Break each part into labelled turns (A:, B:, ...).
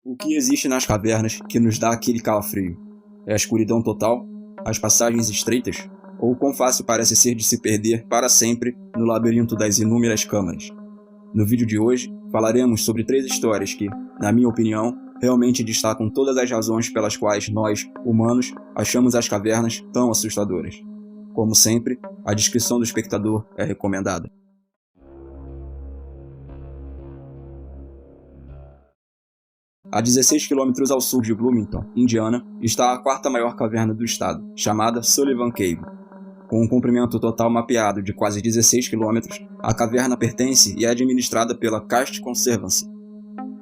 A: O que existe nas cavernas que nos dá aquele calafrio? É a escuridão total? As passagens estreitas? Ou o quão fácil parece ser de se perder para sempre no labirinto das inúmeras câmaras? No vídeo de hoje, falaremos sobre 3 histórias que, na minha opinião, realmente destacam todas as razões pelas quais nós, humanos, achamos as cavernas tão assustadoras. Como sempre, a descrição do espectador é recomendada. A 16 km ao sul de Bloomington, Indiana, está a 4ª maior caverna do estado, chamada Sullivan Cave. Com um comprimento total mapeado de quase 16 km, a caverna pertence e é administrada pela Karst Conservancy.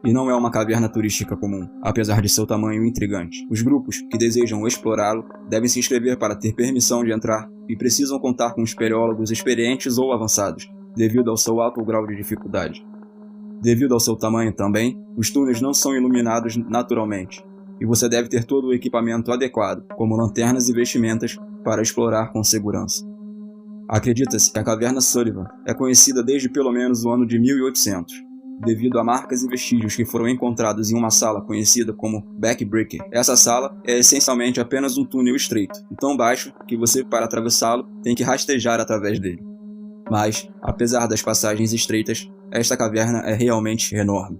A: E não é uma caverna turística comum, apesar de seu tamanho intrigante. Os grupos que desejam explorá-lo devem se inscrever para ter permissão de entrar e precisam contar com espeleólogos experientes ou avançados, devido ao seu alto grau de dificuldade. Devido ao seu tamanho também, os túneis não são iluminados naturalmente, e você deve ter todo o equipamento adequado, como lanternas e vestimentas, para explorar com segurança. Acredita-se que a caverna Sullivan é conhecida desde pelo menos o ano de 1800, devido a marcas e vestígios que foram encontrados em uma sala conhecida como Backbreaker. Essa sala é essencialmente apenas um túnel estreito, e tão baixo que você, para atravessá-lo, tem que rastejar através dele. Mas, apesar das passagens estreitas, esta caverna é realmente enorme.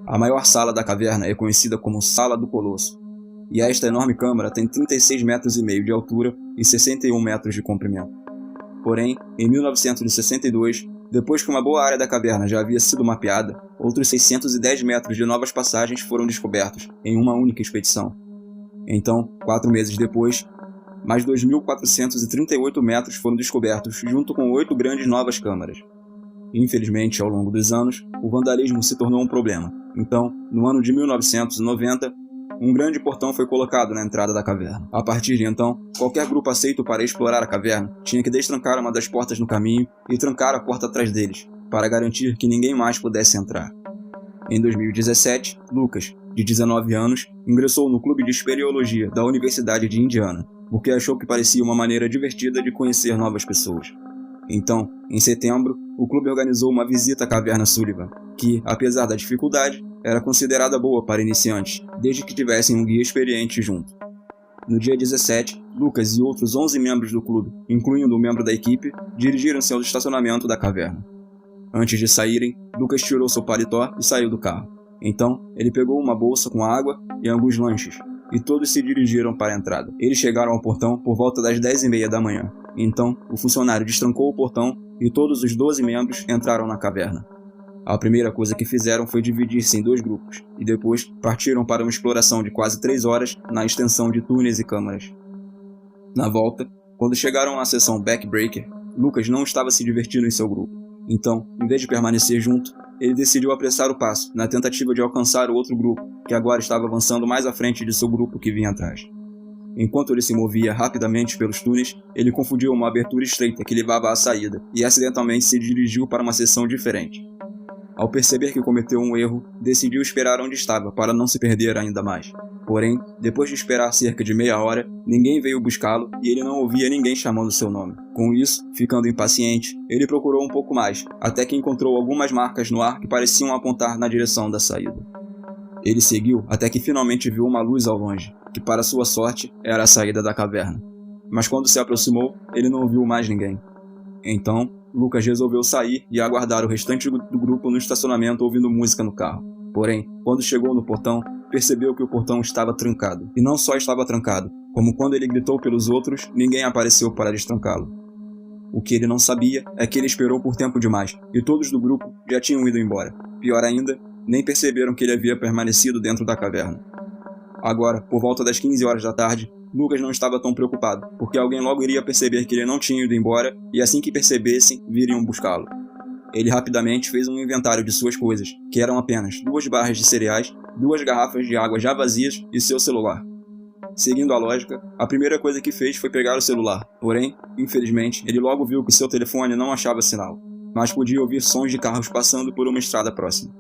A: A maior sala da caverna é conhecida como Sala do Colosso, e esta enorme câmara tem 36,5 metros de altura e 61 metros de comprimento. Porém, em 1962, depois que uma boa área da caverna já havia sido mapeada, outros 610 metros de novas passagens foram descobertos em uma única expedição. Então, 4 meses depois, mais 2.438 metros foram descobertos, junto com 8 grandes novas câmaras. Infelizmente, ao longo dos anos, o vandalismo se tornou um problema. Então, no ano de 1990, um grande portão foi colocado na entrada da caverna. A partir de então, qualquer grupo aceito para explorar a caverna tinha que destrancar uma das portas no caminho e trancar a porta atrás deles, para garantir que ninguém mais pudesse entrar. Em 2017, Lucas, de 19 anos, ingressou no clube de espeleologia da Universidade de Indiana, porque achou que parecia uma maneira divertida de conhecer novas pessoas. Então, em setembro, o clube organizou uma visita à caverna Sullivan, que, apesar da dificuldade, era considerada boa para iniciantes, desde que tivessem um guia experiente junto. No dia 17, Lucas e outros 11 membros do clube, incluindo um membro da equipe, dirigiram-se ao estacionamento da caverna. Antes de saírem, Lucas tirou seu paletó e saiu do carro. Então, ele pegou uma bolsa com água e alguns lanches, e todos se dirigiram para a entrada. Eles chegaram ao portão por volta das 10h30 da manhã. Então, o funcionário destrancou o portão e todos os 12 membros entraram na caverna. A primeira coisa que fizeram foi dividir-se em 2 grupos, e depois partiram para uma exploração de quase 3 horas na extensão de túneis e câmaras. Na volta, quando chegaram à seção Backbreaker, Lucas não estava se divertindo em seu grupo. Então, em vez de permanecer junto, ele decidiu apressar o passo, na tentativa de alcançar o outro grupo, que agora estava avançando mais à frente de seu grupo que vinha atrás. Enquanto ele se movia rapidamente pelos túneis, ele confundiu uma abertura estreita que levava à saída, e acidentalmente se dirigiu para uma seção diferente. Ao perceber que cometeu um erro, decidiu esperar onde estava para não se perder ainda mais. Porém, depois de esperar cerca de meia hora, ninguém veio buscá-lo e ele não ouvia ninguém chamando seu nome. Com isso, ficando impaciente, ele procurou um pouco mais, até que encontrou algumas marcas no ar que pareciam apontar na direção da saída. Ele seguiu até que finalmente viu uma luz ao longe, que para sua sorte era a saída da caverna. Mas quando se aproximou, ele não viu mais ninguém. Então, Lucas resolveu sair e aguardar o restante do grupo no estacionamento ouvindo música no carro. Porém, quando chegou no portão, percebeu que o portão estava trancado. E não só estava trancado, como quando ele gritou pelos outros, ninguém apareceu para destrancá-lo. O que ele não sabia é que ele esperou por tempo demais, e todos do grupo já tinham ido embora. Pior ainda, nem perceberam que ele havia permanecido dentro da caverna. Agora, por volta das 15 horas da tarde, Lucas não estava tão preocupado, porque alguém logo iria perceber que ele não tinha ido embora, e assim que percebessem, viriam buscá-lo. Ele rapidamente fez um inventário de suas coisas, que eram apenas 2 barras de cereais, 2 garrafas de água já vazias e seu celular. Seguindo a lógica, a primeira coisa que fez foi pegar o celular, porém, infelizmente, ele logo viu que seu telefone não achava sinal, mas podia ouvir sons de carros passando por uma estrada próxima.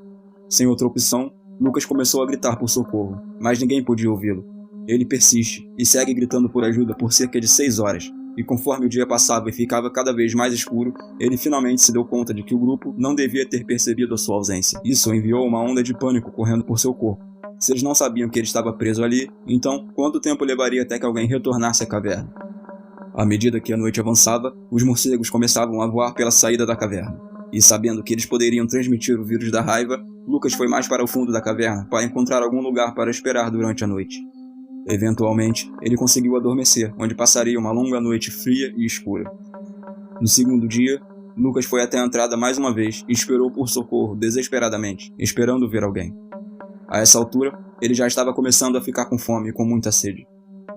A: Sem outra opção, Lucas começou a gritar por socorro, mas ninguém podia ouvi-lo. Ele persiste e segue gritando por ajuda por cerca de 6 horas, e conforme o dia passava e ficava cada vez mais escuro, ele finalmente se deu conta de que o grupo não devia ter percebido a sua ausência. Isso enviou uma onda de pânico correndo por seu corpo, Se eles não sabiam que ele estava preso ali, então quanto tempo levaria até que alguém retornasse à caverna? À medida que a noite avançava, os morcegos começavam a voar pela saída da caverna. E sabendo que eles poderiam transmitir o vírus da raiva, Lucas foi mais para o fundo da caverna para encontrar algum lugar para esperar durante a noite. Eventualmente, ele conseguiu adormecer, onde passaria uma longa noite fria e escura. No segundo dia, Lucas foi até a entrada mais uma vez e esperou por socorro desesperadamente, esperando ver alguém. A essa altura, ele já estava começando a ficar com fome e com muita sede.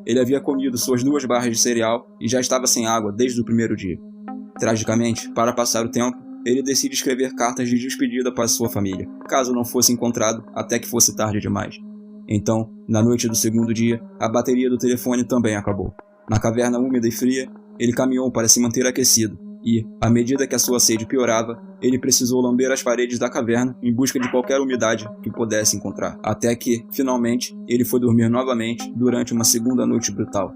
A: Ele havia comido suas 2 barras de cereal e já estava sem água desde o primeiro dia. Tragicamente, para passar o tempo, ele decide escrever cartas de despedida para sua família, caso não fosse encontrado até que fosse tarde demais. Então, na noite do segundo dia, a bateria do telefone também acabou. Na caverna úmida e fria, ele caminhou para se manter aquecido e, à medida que a sua sede piorava, ele precisou lamber as paredes da caverna em busca de qualquer umidade que pudesse encontrar, até que, finalmente, ele foi dormir novamente durante uma segunda noite brutal.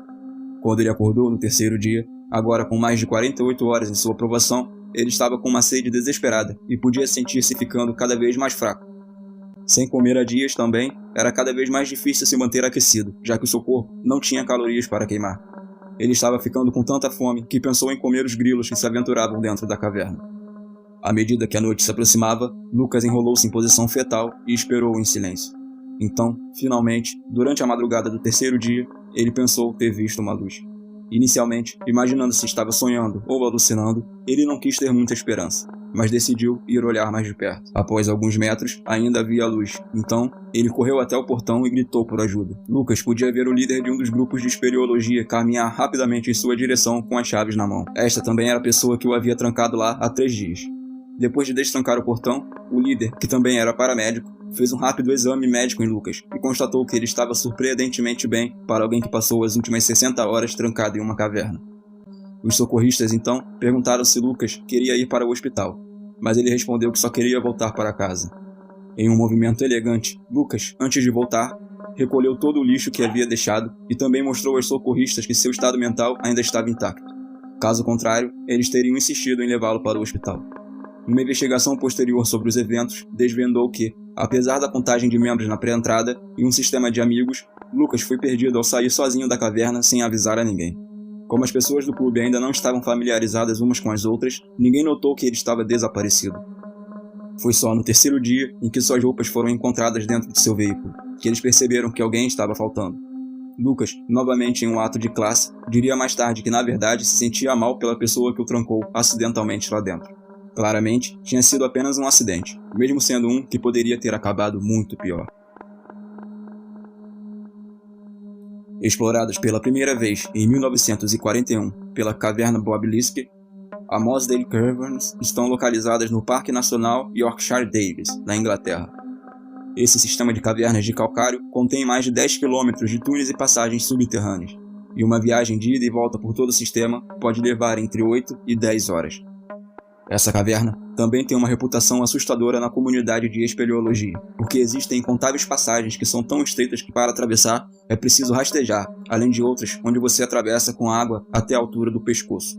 A: Quando ele acordou no terceiro dia, agora com mais de 48 horas em sua provação, ele estava com uma sede desesperada e podia sentir-se ficando cada vez mais fraco. Sem comer há dias também, era cada vez mais difícil se manter aquecido, já que o seu corpo não tinha calorias para queimar. Ele estava ficando com tanta fome que pensou em comer os grilos que se aventuravam dentro da caverna. À medida que a noite se aproximava, Lucas enrolou-se em posição fetal e esperou em silêncio. Então, finalmente, durante a madrugada do terceiro dia, ele pensou ter visto uma luz. Inicialmente, imaginando se estava sonhando ou alucinando, ele não quis ter muita esperança, mas decidiu ir olhar mais de perto. Após alguns metros, ainda havia a luz. Então, ele correu até o portão e gritou por ajuda. Lucas podia ver o líder de um dos grupos de espeleologia caminhar rapidamente em sua direção com as chaves na mão. Esta também era a pessoa que o havia trancado lá há 3 dias. Depois de destrancar o portão, o líder, que também era paramédico, fez um rápido exame médico em Lucas e constatou que ele estava surpreendentemente bem para alguém que passou as últimas 60 horas trancado em uma caverna. Os socorristas, então, perguntaram se Lucas queria ir para o hospital, mas ele respondeu que só queria voltar para casa. Em um movimento elegante, Lucas, antes de voltar, recolheu todo o lixo que havia deixado e também mostrou aos socorristas que seu estado mental ainda estava intacto. Caso contrário, eles teriam insistido em levá-lo para o hospital. Uma investigação posterior sobre os eventos desvendou que, apesar da contagem de membros na pré-entrada e um sistema de amigos, Lucas foi perdido ao sair sozinho da caverna sem avisar a ninguém. Como as pessoas do clube ainda não estavam familiarizadas umas com as outras, ninguém notou que ele estava desaparecido. Foi só no terceiro dia, em que suas roupas foram encontradas dentro de seu veículo, que eles perceberam que alguém estava faltando. Lucas, novamente em um ato de classe, diria mais tarde que na verdade se sentia mal pela pessoa que o trancou acidentalmente lá dentro. Claramente, tinha sido apenas um acidente, mesmo sendo um que poderia ter acabado muito pior. Exploradas pela primeira vez em 1941 pela caverna Bob Liske, a Mossdale Caverns estão localizadas no Parque Nacional Yorkshire Davis, na Inglaterra. Esse sistema de cavernas de calcário contém mais de 10 km de túneis e passagens subterrâneas, e uma viagem de ida e volta por todo o sistema pode levar entre 8 e 10 horas. Essa caverna também tem uma reputação assustadora na comunidade de espeleologia, porque existem incontáveis passagens que são tão estreitas que para atravessar é preciso rastejar, além de outras onde você atravessa com água até a altura do pescoço.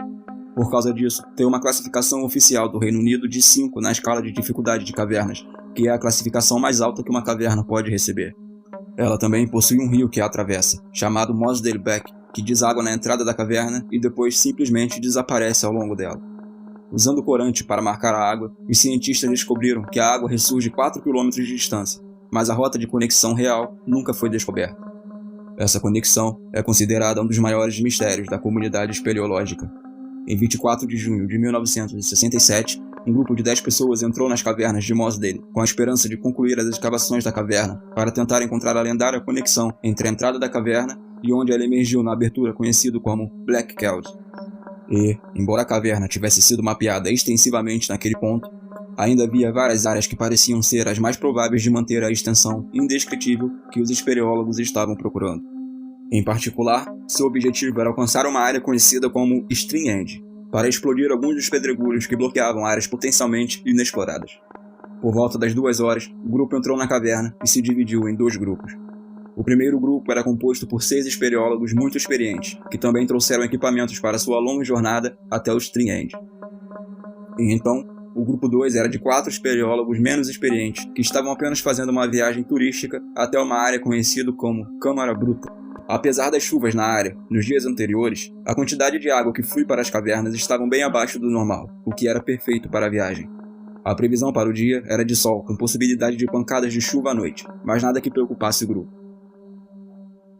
A: Por causa disso, tem uma classificação oficial do Reino Unido de 5 na escala de dificuldade de cavernas, que é a classificação mais alta que uma caverna pode receber. Ela também possui um rio que a atravessa, chamado Mossdale Beck, que deságua na entrada da caverna e depois simplesmente desaparece ao longo dela. Usando corante para marcar a água, os cientistas descobriram que a água ressurge 4 km de distância, mas a rota de conexão real nunca foi descoberta. Essa conexão é considerada um dos maiores mistérios da comunidade espeleológica. Em 24 de junho de 1967, um grupo de 10 pessoas entrou nas cavernas de Mossdale com a esperança de concluir as escavações da caverna para tentar encontrar a lendária conexão entre a entrada da caverna e onde ela emergiu na abertura conhecido como Black Cave. E, embora a caverna tivesse sido mapeada extensivamente naquele ponto, ainda havia várias áreas que pareciam ser as mais prováveis de manter a extensão indescritível que os espeleólogos estavam procurando. Em particular, seu objetivo era alcançar uma área conhecida como Stream End, para explodir alguns dos pedregulhos que bloqueavam áreas potencialmente inexploradas. Por volta das 2 horas, o grupo entrou na caverna e se dividiu em 2 grupos. O primeiro grupo era composto por 6 espeleólogos muito experientes, que também trouxeram equipamentos para sua longa jornada até o Stream End. E então, O grupo 2 era de 4 espeleólogos menos experientes, que estavam apenas fazendo uma viagem turística até uma área conhecida como Câmara Bruta. Apesar das chuvas na área, nos dias anteriores, a quantidade de água que flui para as cavernas estava bem abaixo do normal, o que era perfeito para a viagem. A previsão para o dia era de sol, com possibilidade de pancadas de chuva à noite, mas nada que preocupasse o grupo.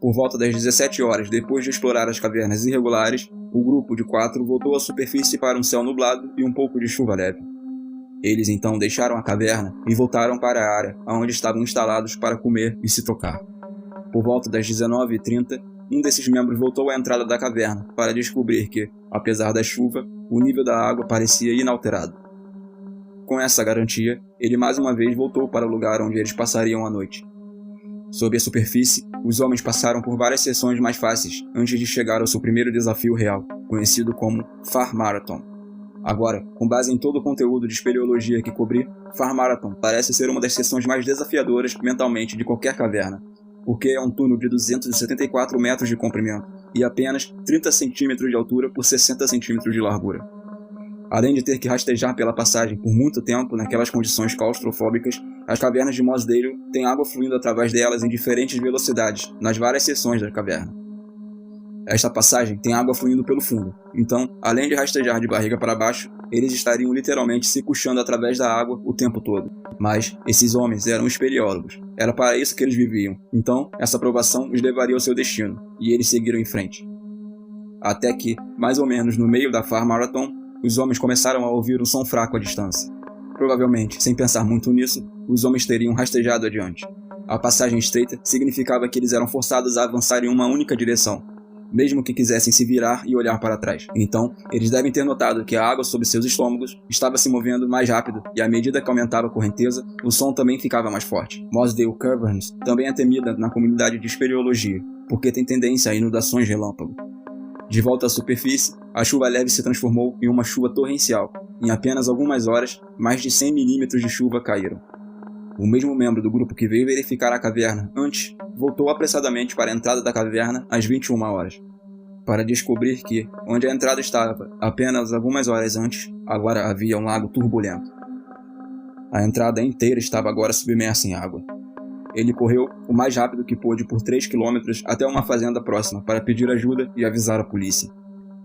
A: Por volta das 17 horas, depois de explorar as cavernas irregulares, o grupo de 4 voltou à superfície para um céu nublado e um pouco de chuva leve. Eles então deixaram a caverna e voltaram para a área onde estavam instalados para comer e se tocar. Por volta das 19h30, um desses membros voltou à entrada da caverna para descobrir que, apesar da chuva, o nível da água parecia inalterado. Com essa garantia, ele mais uma vez voltou para o lugar onde eles passariam a noite. Sob a superfície, os homens passaram por várias sessões mais fáceis antes de chegar ao seu primeiro desafio real, conhecido como Far Marathon. Agora, com base em todo o conteúdo de espeleologia que cobri, Far Marathon parece ser uma das sessões mais desafiadoras mentalmente de qualquer caverna, porque é um túnel de 274 metros de comprimento e apenas 30 centímetros de altura por 60 centímetros de largura. Além de ter que rastejar pela passagem por muito tempo naquelas condições claustrofóbicas, as cavernas de Mossdale têm água fluindo através delas em diferentes velocidades, nas várias seções da caverna. Esta passagem tem água fluindo pelo fundo, então, além de rastejar de barriga para baixo, eles estariam literalmente se puxando através da água o tempo todo. Mas esses homens eram espeleólogos, era para isso que eles viviam, então essa provação os levaria ao seu destino, e eles seguiram em frente. Até que, mais ou menos no meio da Far Marathon, os homens começaram a ouvir um som fraco à distância. Provavelmente, sem pensar muito nisso, os homens teriam rastejado adiante. A passagem estreita significava que eles eram forçados a avançar em uma única direção, mesmo que quisessem se virar e olhar para trás. Então, eles devem ter notado que a água sob seus estômagos estava se movendo mais rápido, e à medida que aumentava a correnteza, o som também ficava mais forte. Mossdale Caverns também é temida na comunidade de espeleologia, porque tem tendência a inundações relâmpago. De volta à superfície, a chuva leve se transformou em uma chuva torrencial. Em apenas algumas horas, mais de 100 milímetros de chuva caíram. O mesmo membro do grupo que veio verificar a caverna antes, voltou apressadamente para a entrada da caverna às 21 horas, para descobrir que, onde a entrada estava apenas algumas horas antes, agora havia um lago turbulento. A entrada inteira estava agora submersa em água. Ele correu o mais rápido que pôde por 3 quilômetros até uma fazenda próxima para pedir ajuda e avisar a polícia.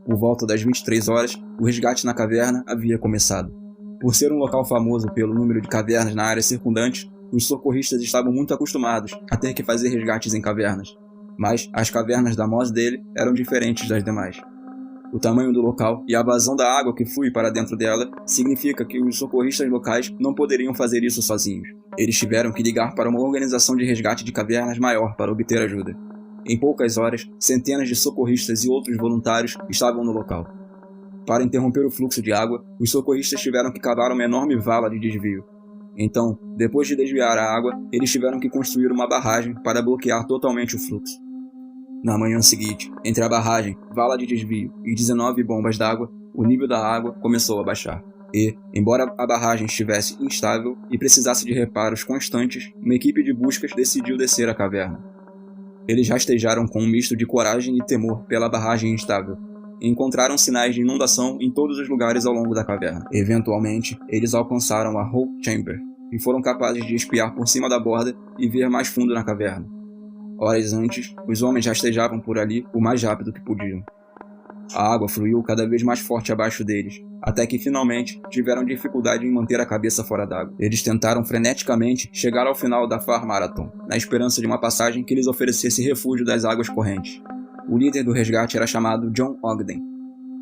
A: Por volta das 23 horas, o resgate na caverna havia começado. Por ser um local famoso pelo número de cavernas na área circundante, os socorristas estavam muito acostumados a ter que fazer resgates em cavernas. Mas as cavernas da Mossdale eram diferentes das demais. O tamanho do local e a vazão da água que flui para dentro dela significa que os socorristas locais não poderiam fazer isso sozinhos. Eles tiveram que ligar para uma organização de resgate de cavernas maior para obter ajuda. Em poucas horas, centenas de socorristas e outros voluntários estavam no local. Para interromper o fluxo de água, os socorristas tiveram que cavar uma enorme vala de desvio. Então, depois de desviar a água, eles tiveram que construir uma barragem para bloquear totalmente o fluxo. Na manhã seguinte, entre a barragem, vala de desvio e 19 bombas d'água, o nível da água começou a baixar. E, embora a barragem estivesse instável e precisasse de reparos constantes, uma equipe de buscas decidiu descer a caverna. Eles rastejaram com um misto de coragem e temor pela barragem instável, e encontraram sinais de inundação em todos os lugares ao longo da caverna. Eventualmente, eles alcançaram a Hope Chamber, e foram capazes de espiar por cima da borda e ver mais fundo na caverna. Horas antes, os homens rastejavam por ali o mais rápido que podiam. A água fluiu cada vez mais forte abaixo deles, até que finalmente tiveram dificuldade em manter a cabeça fora d'água. Eles tentaram freneticamente chegar ao final da Far Marathon, na esperança de uma passagem que lhes oferecesse refúgio das águas correntes. O líder do resgate era chamado John Ogden.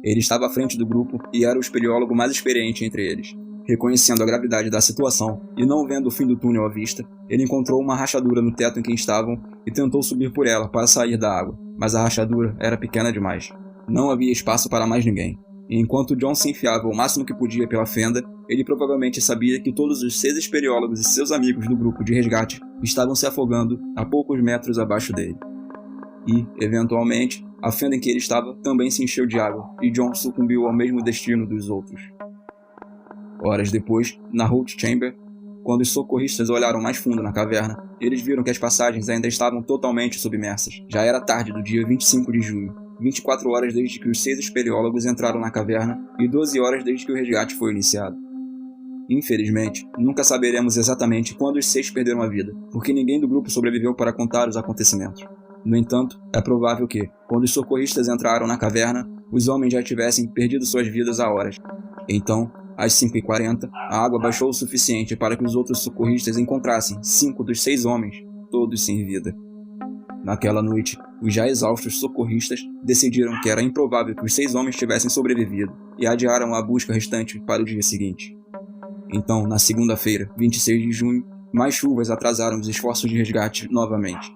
A: Ele estava à frente do grupo e era o espeleólogo mais experiente entre eles. Reconhecendo a gravidade da situação e não vendo o fim do túnel à vista, ele encontrou uma rachadura no teto em que estavam e tentou subir por ela para sair da água, mas a rachadura era pequena demais. Não havia espaço para mais ninguém. E enquanto John se enfiava o máximo que podia pela fenda, ele provavelmente sabia que todos os 6 espeleólogos e seus amigos do grupo de resgate estavam se afogando a poucos metros abaixo dele. E, eventualmente, a fenda em que ele estava também se encheu de água e John sucumbiu ao mesmo destino dos outros. Horas depois, na Holt Chamber, quando os socorristas olharam mais fundo na caverna, eles viram que as passagens ainda estavam totalmente submersas. Já era tarde do dia 25 de junho, 24 horas desde que os 6 espeleólogos entraram na caverna e 12 horas desde que o resgate foi iniciado. Infelizmente, nunca saberemos exatamente quando os 6 perderam a vida, porque ninguém do grupo sobreviveu para contar os acontecimentos. No entanto, é provável que, quando os socorristas entraram na caverna, os homens já tivessem perdido suas vidas há horas. Então, às 5h40, a água baixou o suficiente para que os outros socorristas encontrassem 5 dos 6 homens, todos sem vida. Naquela noite, os já exaustos socorristas decidiram que era improvável que os 6 homens tivessem sobrevivido e adiaram a busca restante para o dia seguinte. Então, na segunda-feira, 26 de junho, mais chuvas atrasaram os esforços de resgate novamente.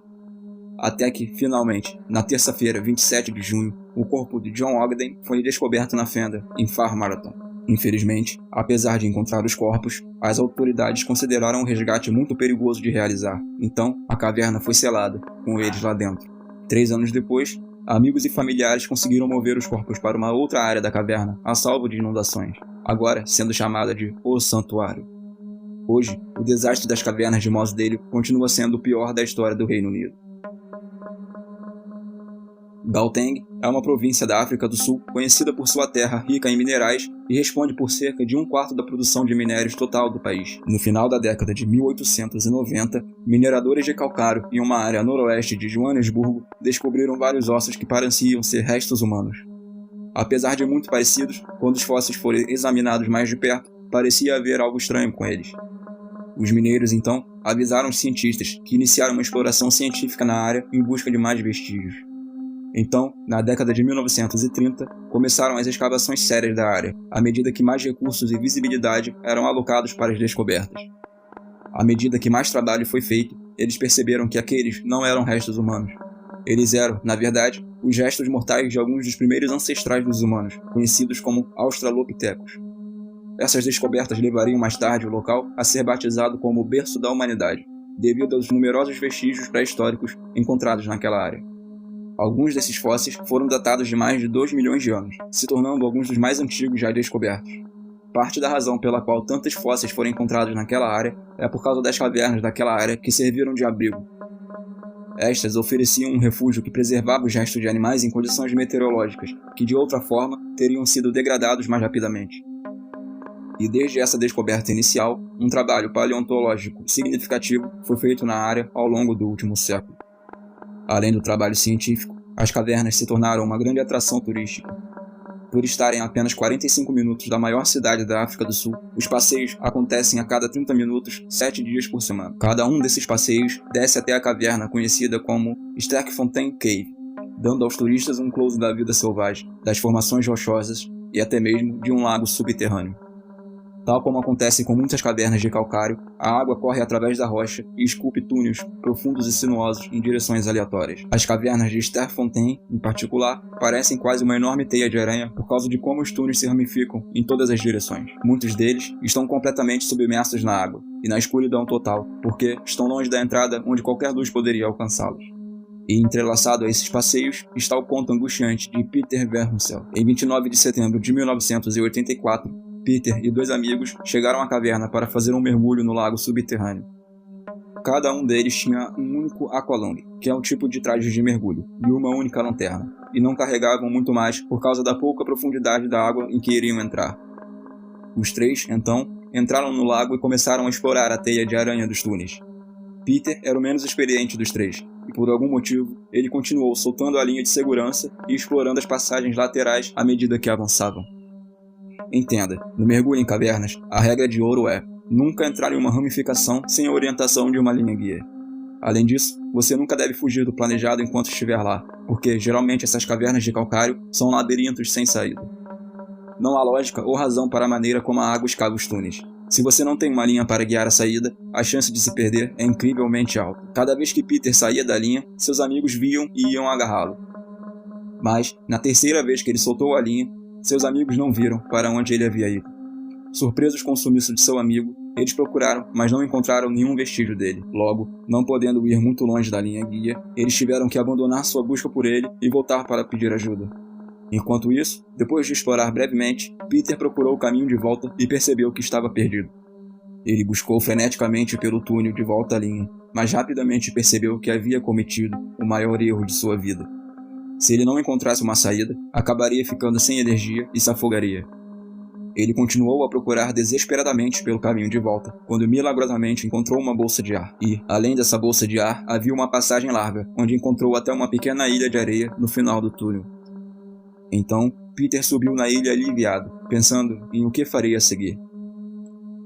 A: Até que, finalmente, na terça-feira, 27 de junho, o corpo de John Ogden foi descoberto na fenda em Far Marathon. Infelizmente, apesar de encontrar os corpos, as autoridades consideraram o resgate muito perigoso de realizar, então a caverna foi selada, com eles lá dentro. 3 anos depois, amigos e familiares conseguiram mover os corpos para uma outra área da caverna, a salvo de inundações, agora sendo chamada de O Santuário. Hoje, o desastre das cavernas de Mossdale continua sendo o pior da história do Reino Unido. Gauteng é uma província da África do Sul conhecida por sua terra rica em minerais e responde por cerca de 1/4 da produção de minérios total do país. No final da década de 1890, mineradores de calcário em uma área a noroeste de Joanesburgo descobriram vários ossos que pareciam ser restos humanos. Apesar de muito parecidos, quando os fósseis foram examinados mais de perto, parecia haver algo estranho com eles. Os mineiros, então, avisaram os cientistas que iniciaram uma exploração científica na área em busca de mais vestígios. Então, na década de 1930, começaram as escavações sérias da área, à medida que mais recursos e visibilidade eram alocados para as descobertas. À medida que mais trabalho foi feito, eles perceberam que aqueles não eram restos humanos. Eles eram, na verdade, os restos mortais de alguns dos primeiros ancestrais dos humanos, conhecidos como Australopithecus. Essas descobertas levariam mais tarde o local a ser batizado como o berço da humanidade, devido aos numerosos vestígios pré-históricos encontrados naquela área. Alguns desses fósseis foram datados de mais de 2 milhões de anos, se tornando alguns dos mais antigos já descobertos. Parte da razão pela qual tantos fósseis foram encontrados naquela área é por causa das cavernas daquela área que serviram de abrigo. Estas ofereciam um refúgio que preservava os restos de animais em condições meteorológicas, que de outra forma teriam sido degradados mais rapidamente. E desde essa descoberta inicial, um trabalho paleontológico significativo foi feito na área ao longo do último século. Além do trabalho científico, as cavernas se tornaram uma grande atração turística. Por estarem a apenas 45 minutos da maior cidade da África do Sul, os passeios acontecem a cada 30 minutos, 7 dias por semana. Cada um desses passeios desce até a caverna conhecida como Sterkfontein Cave, dando aos turistas um close da vida selvagem, das formações rochosas e até mesmo de um lago subterrâneo. Tal como acontece com muitas cavernas de calcário, a água corre através da rocha e esculpe túneis profundos e sinuosos em direções aleatórias. As cavernas de Sterkfontein, em particular, parecem quase uma enorme teia de aranha por causa de como os túneis se ramificam em todas as direções. Muitos deles estão completamente submersos na água e na escuridão total, porque estão longe da entrada onde qualquer luz poderia alcançá-los. E entrelaçado a esses passeios está o conto angustiante de Peter Verhunsel. Em 29 de setembro de 1984, Peter e 2 amigos chegaram à caverna para fazer um mergulho no lago subterrâneo. Cada um deles tinha um único aqualung, que é um tipo de traje de mergulho, e uma única lanterna, e não carregavam muito mais por causa da pouca profundidade da água em que iriam entrar. Os 3, então, entraram no lago e começaram a explorar a teia de aranha dos túneis. Peter era o menos experiente dos 3, e por algum motivo, ele continuou soltando a linha de segurança e explorando as passagens laterais à medida que avançavam. Entenda, no mergulho em cavernas, a regra de ouro é nunca entrar em uma ramificação sem a orientação de uma linha guia. Além disso, você nunca deve fugir do planejado enquanto estiver lá, porque geralmente essas cavernas de calcário são labirintos sem saída. Não há lógica ou razão para a maneira como a água escava os túneis. Se você não tem uma linha para guiar a saída, a chance de se perder é incrivelmente alta. Cada vez que Peter saía da linha, seus amigos viam e iam agarrá-lo. Mas, na terceira vez que ele soltou a linha, seus amigos não viram para onde ele havia ido. Surpresos com o sumiço de seu amigo, eles procuraram, mas não encontraram nenhum vestígio dele. Logo, não podendo ir muito longe da linha guia, eles tiveram que abandonar sua busca por ele e voltar para pedir ajuda. Enquanto isso, depois de explorar brevemente, Peter procurou o caminho de volta e percebeu que estava perdido. Ele buscou freneticamente pelo túnel de volta à linha, mas rapidamente percebeu que havia cometido o maior erro de sua vida. Se ele não encontrasse uma saída, acabaria ficando sem energia e se afogaria. Ele continuou a procurar desesperadamente pelo caminho de volta, quando milagrosamente encontrou uma bolsa de ar. E, além dessa bolsa de ar, havia uma passagem larga, onde encontrou até uma pequena ilha de areia no final do túnel. Então, Peter subiu na ilha aliviado, pensando em o que faria a seguir.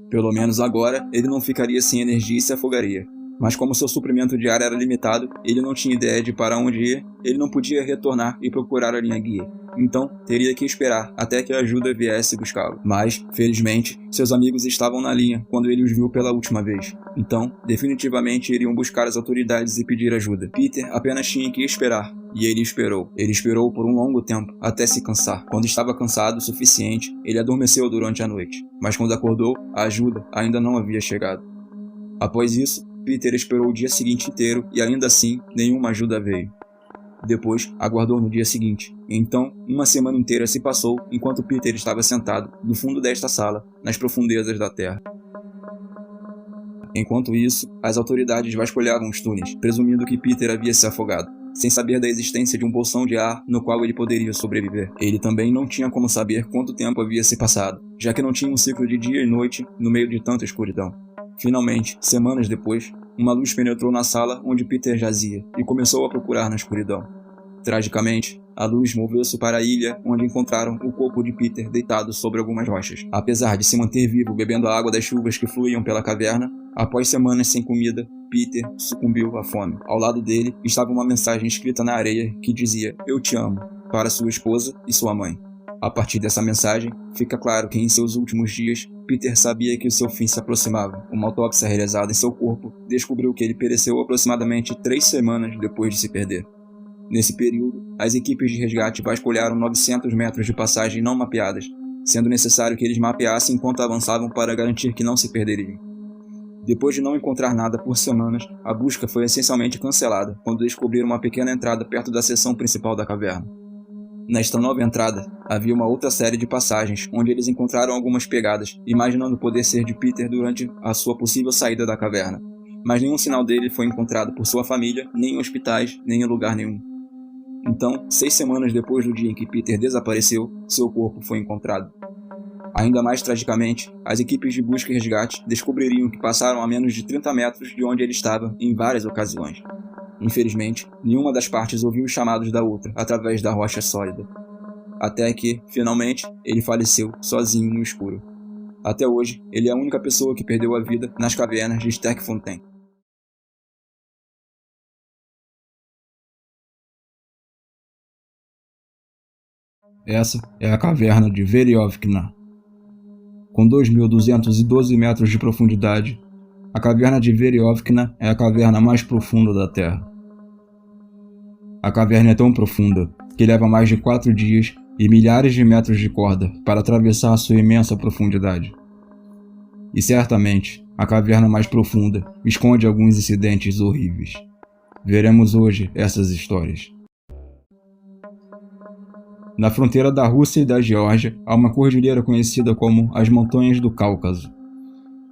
A: Pelo menos agora, ele não ficaria sem energia e se afogaria. Mas como seu suprimento de ar era limitado, ele não tinha ideia de para onde ir, ele não podia retornar e procurar a linha guia. Então, teria que esperar até que a ajuda viesse buscá-lo. Mas, felizmente, seus amigos estavam na linha quando ele os viu pela última vez. Então, definitivamente iriam buscar as autoridades e pedir ajuda. Peter apenas tinha que esperar. E ele esperou. Ele esperou por um longo tempo, até se cansar. Quando estava cansado o suficiente, ele adormeceu durante a noite. Mas quando acordou, a ajuda ainda não havia chegado. Após isso, Peter esperou o dia seguinte inteiro e ainda assim, nenhuma ajuda veio. Depois, aguardou no dia seguinte. Então, uma semana inteira se passou enquanto Peter estava sentado, no fundo desta sala, nas profundezas da Terra. Enquanto isso, as autoridades vasculhavam os túneis, presumindo que Peter havia se afogado, sem saber da existência de um bolsão de ar no qual ele poderia sobreviver. Ele também não tinha como saber quanto tempo havia se passado, já que não tinha um ciclo de dia e noite no meio de tanta escuridão. Finalmente, semanas depois, uma luz penetrou na sala onde Peter jazia e começou a procurar na escuridão. Tragicamente, a luz moveu-se para a ilha onde encontraram o corpo de Peter deitado sobre algumas rochas. Apesar de se manter vivo bebendo a água das chuvas que fluíam pela caverna, após semanas sem comida, Peter sucumbiu à fome. Ao lado dele estava uma mensagem escrita na areia que dizia "Eu te amo", para sua esposa e sua mãe. A partir dessa mensagem, fica claro que em seus últimos dias, Peter sabia que o seu fim se aproximava. Uma autópsia realizada em seu corpo descobriu que ele pereceu aproximadamente 3 semanas depois de se perder. Nesse período, as equipes de resgate vasculharam 900 metros de passagem não mapeadas, sendo necessário que eles mapeassem enquanto avançavam para garantir que não se perderiam. Depois de não encontrar nada por semanas, a busca foi essencialmente cancelada quando descobriram uma pequena entrada perto da seção principal da caverna. Nesta nova entrada, havia uma outra série de passagens, onde eles encontraram algumas pegadas, imaginando poder ser de Peter durante a sua possível saída da caverna. Mas nenhum sinal dele foi encontrado por sua família, nem em hospitais, nem em lugar nenhum. Então, 6 semanas depois do dia em que Peter desapareceu, seu corpo foi encontrado. Ainda mais tragicamente, as equipes de busca e resgate descobririam que passaram a menos de 30 metros de onde ele estava em várias ocasiões. Infelizmente, nenhuma das partes ouviu os chamados da outra através da rocha sólida. Até que, finalmente, ele faleceu sozinho no escuro. Até hoje, ele é a única pessoa que perdeu a vida nas cavernas de Sterkfontein. Essa é a caverna de Veriovkina. Com 2.212 metros de profundidade, a caverna de Veriovkina é a caverna mais profunda da Terra. A caverna é tão profunda que leva mais de 4 dias e milhares de metros de corda para atravessar sua imensa profundidade. E certamente, a caverna mais profunda esconde alguns incidentes horríveis. Veremos hoje essas histórias. Na fronteira da Rússia e da Geórgia, há uma cordilheira conhecida como as Montanhas do Cáucaso.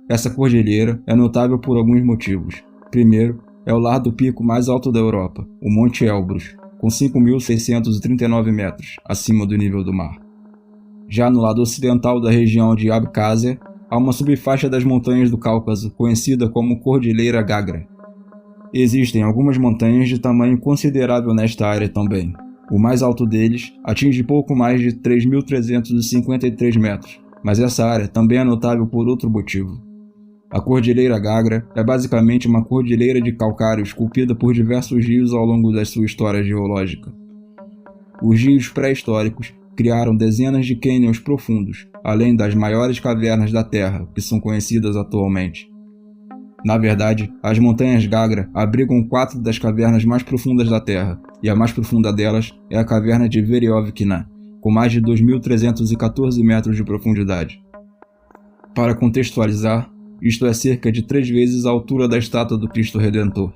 A: Essa cordilheira é notável por alguns motivos. Primeiro, é o lar do pico mais alto da Europa, o Monte Elbrus, com 5.639 metros acima do nível do mar. Já no lado ocidental da região de Abkhazia, há uma subfaixa das Montanhas do Cáucaso, conhecida como Cordilheira Gagra. Existem algumas montanhas de tamanho considerável nesta área também. O mais alto deles atinge pouco mais de 3.353 metros, mas essa área também é notável por outro motivo. A Cordilheira Gagra é basicamente uma cordilheira de calcário esculpida por diversos rios ao longo da sua história geológica. Os rios pré-históricos criaram dezenas de cânions profundos, além das maiores cavernas da Terra que são conhecidas atualmente. Na verdade, as Montanhas Gagra abrigam 4 das cavernas mais profundas da Terra, e a mais profunda delas é a caverna de Veriovkina, com mais de 2.314 metros de profundidade. Para contextualizar, isto é cerca de 3 vezes a altura da estátua do Cristo Redentor.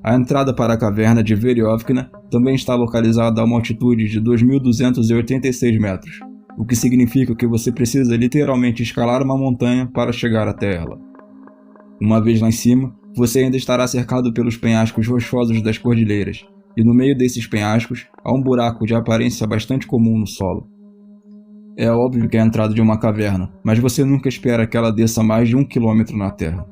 A: A entrada para a caverna de Veriovkina também está localizada a uma altitude de 2.286 metros, o que significa que você precisa literalmente escalar uma montanha para chegar até ela. Uma vez lá em cima, você ainda estará cercado pelos penhascos rochosos das cordilheiras, e no meio desses penhascos há um buraco de aparência bastante comum no solo. É óbvio que é a entrada de uma caverna, mas você nunca espera que ela desça mais de 1 quilômetro na Terra.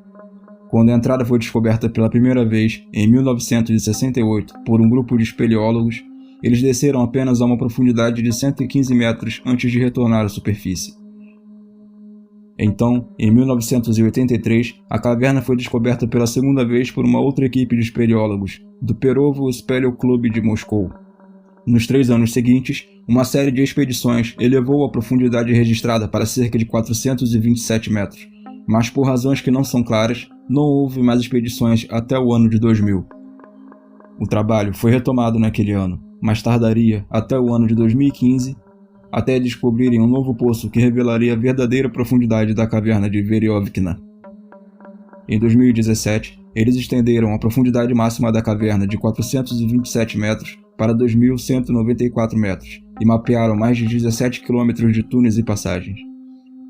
A: Quando a entrada foi descoberta pela primeira vez, em 1968, por um grupo de espeleólogos, eles desceram apenas a uma profundidade de 115 metros antes de retornar à superfície. Então, em 1983, a caverna foi descoberta pela segunda vez por uma outra equipe de espeleólogos, do Perovo Speleoklub de Moscou. Nos 3 anos seguintes, uma série de expedições elevou a profundidade registrada para cerca de 427 metros, mas por razões que não são claras, não houve mais expedições até o ano de 2000. O trabalho foi retomado naquele ano, mas tardaria até o ano de 2015, até descobrirem um novo poço que revelaria a verdadeira profundidade da caverna de Veriovkina. Em 2017, eles estenderam a profundidade máxima da caverna de 427 metros para 2.194 metros e mapearam mais de 17 quilômetros de túneis e passagens.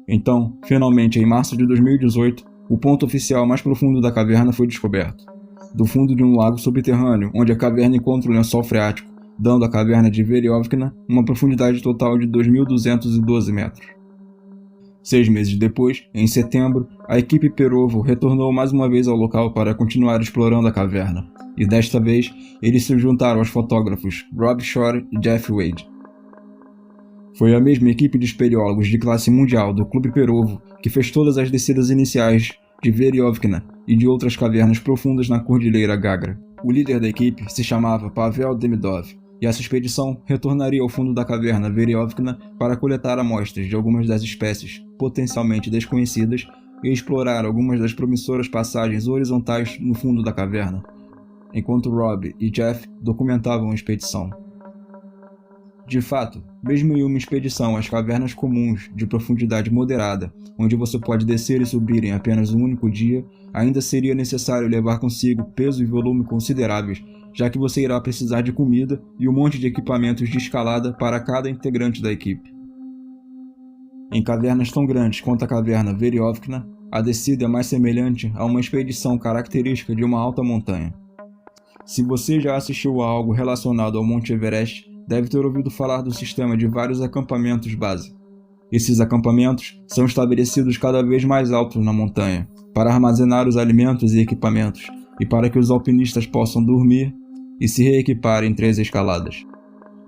A: Então, finalmente, em março de 2018, o ponto oficial mais profundo da caverna foi descoberto, do fundo de um lago subterrâneo, onde a caverna encontra o lençol freático, dando à caverna de Veriovkina uma profundidade total de 2.212 metros. 6 meses depois, em setembro, a equipe Perovo retornou mais uma vez ao local para continuar explorando a caverna, e desta vez eles se juntaram aos fotógrafos Rob Shore e Jeff Wade. Foi a mesma equipe de espeleólogos de classe mundial do Clube Perovo que fez todas as descidas iniciais de Veriovkina e de outras cavernas profundas na Cordilheira Gagra. O líder da equipe se chamava Pavel Demidov, e essa expedição retornaria ao fundo da caverna Veriovkina para coletar amostras de algumas das espécies potencialmente desconhecidas e explorar algumas das promissoras passagens horizontais no fundo da caverna, enquanto Rob e Jeff documentavam a expedição. De fato, mesmo em uma expedição às cavernas comuns de profundidade moderada, onde você pode descer e subir em apenas um único dia, ainda seria necessário levar consigo peso e volume consideráveis, já que você irá precisar de comida e um monte de equipamentos de escalada para cada integrante da equipe. Em cavernas tão grandes quanto a caverna Veriovkina, a descida é mais semelhante a uma expedição característica de uma alta montanha. Se você já assistiu a algo relacionado ao Monte Everest, deve ter ouvido falar do sistema de vários acampamentos base. Esses acampamentos são estabelecidos cada vez mais altos na montanha, para armazenar os alimentos e equipamentos, e para que os alpinistas possam dormir e se reequipar entre as escaladas.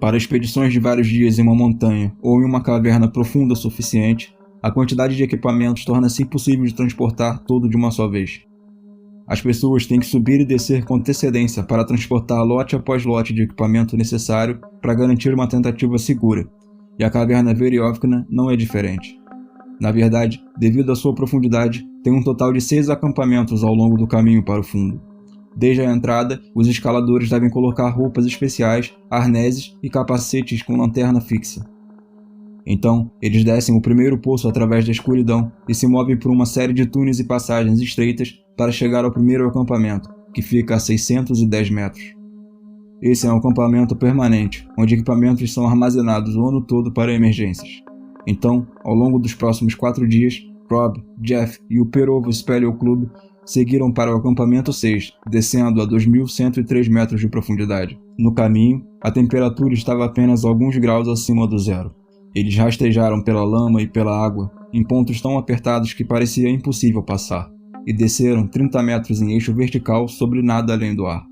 A: Para expedições de vários dias em uma montanha ou em uma caverna profunda o suficiente, a quantidade de equipamentos torna-se impossível de transportar tudo de uma só vez. As pessoas têm que subir e descer com antecedência para transportar lote após lote de equipamento necessário para garantir uma tentativa segura, e a caverna Veriovkina não é diferente. Na verdade, devido à sua profundidade, tem um total de 6 acampamentos ao longo do caminho para o fundo. Desde a entrada, os escaladores devem colocar roupas especiais, arneses e capacetes com lanterna fixa. Então, eles descem o primeiro poço através da escuridão e se movem por uma série de túneis e passagens estreitas para chegar ao primeiro acampamento, que fica a 610 metros. Esse é um acampamento permanente, onde equipamentos são armazenados o ano todo para emergências. Então, ao longo dos próximos 4 dias, Rob, Jeff e o Perovo Speleoklub seguiram para o acampamento 6, descendo a 2.103 metros de profundidade. No caminho, a temperatura estava apenas alguns graus acima do zero. Eles rastejaram pela lama e pela água, em pontos tão apertados que parecia impossível passar, e desceram 30 metros em eixo vertical sobre nada além do ar.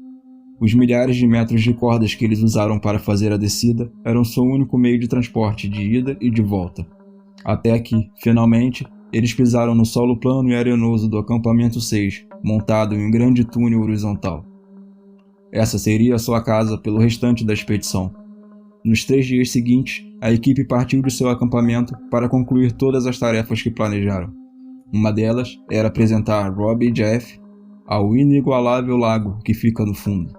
A: Os milhares de metros de cordas que eles usaram para fazer a descida eram seu único meio de transporte de ida e de volta. Até que, finalmente, eles pisaram no solo plano e arenoso do acampamento 6, montado em um grande túnel horizontal. Essa seria a sua casa pelo restante da expedição. Nos 3 dias seguintes, a equipe partiu de seu acampamento para concluir todas as tarefas que planejaram. Uma delas era apresentar Rob e Jeff ao inigualável lago que fica no fundo.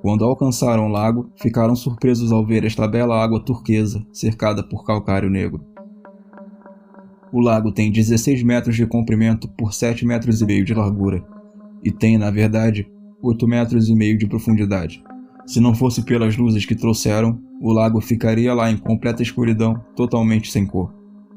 A: Quando alcançaram o lago, ficaram surpresos ao ver esta bela água turquesa cercada por calcário negro. O lago tem 16 metros de comprimento por 7,5 metros de largura, e tem, na verdade, 8,5 metros de profundidade. Se não fosse pelas luzes que trouxeram, o lago ficaria lá em completa escuridão, totalmente sem cor.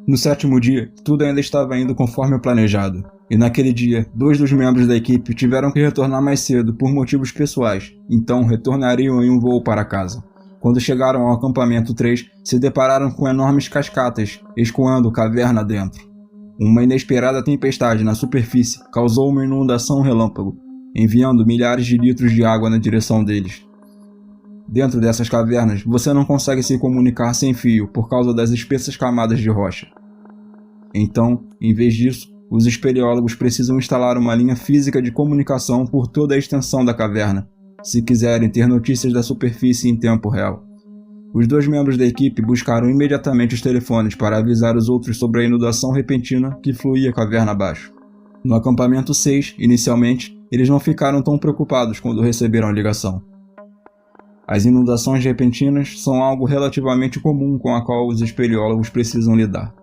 A: No 7º dia, tudo ainda estava indo conforme planejado, e naquele dia, 2 dos membros da equipe tiveram que retornar mais cedo por motivos pessoais, então retornariam em um voo para casa. Quando chegaram ao acampamento 3, se depararam com enormes cascatas escoando caverna dentro. Uma inesperada tempestade na superfície causou uma inundação relâmpago, enviando milhares de litros de água na direção deles. Dentro dessas cavernas, você não consegue se comunicar sem fio por causa das espessas camadas de rocha. Então, em vez disso, os espeleólogos precisam instalar uma linha física de comunicação por toda a extensão da caverna, se quiserem ter notícias da superfície em tempo real. Os 2 membros da equipe buscaram imediatamente os telefones para avisar os outros sobre a inundação repentina que fluía caverna abaixo. No acampamento 6, inicialmente, eles não ficaram tão preocupados quando receberam a ligação. As inundações repentinas são algo relativamente comum com a qual os espeleólogos precisam lidar.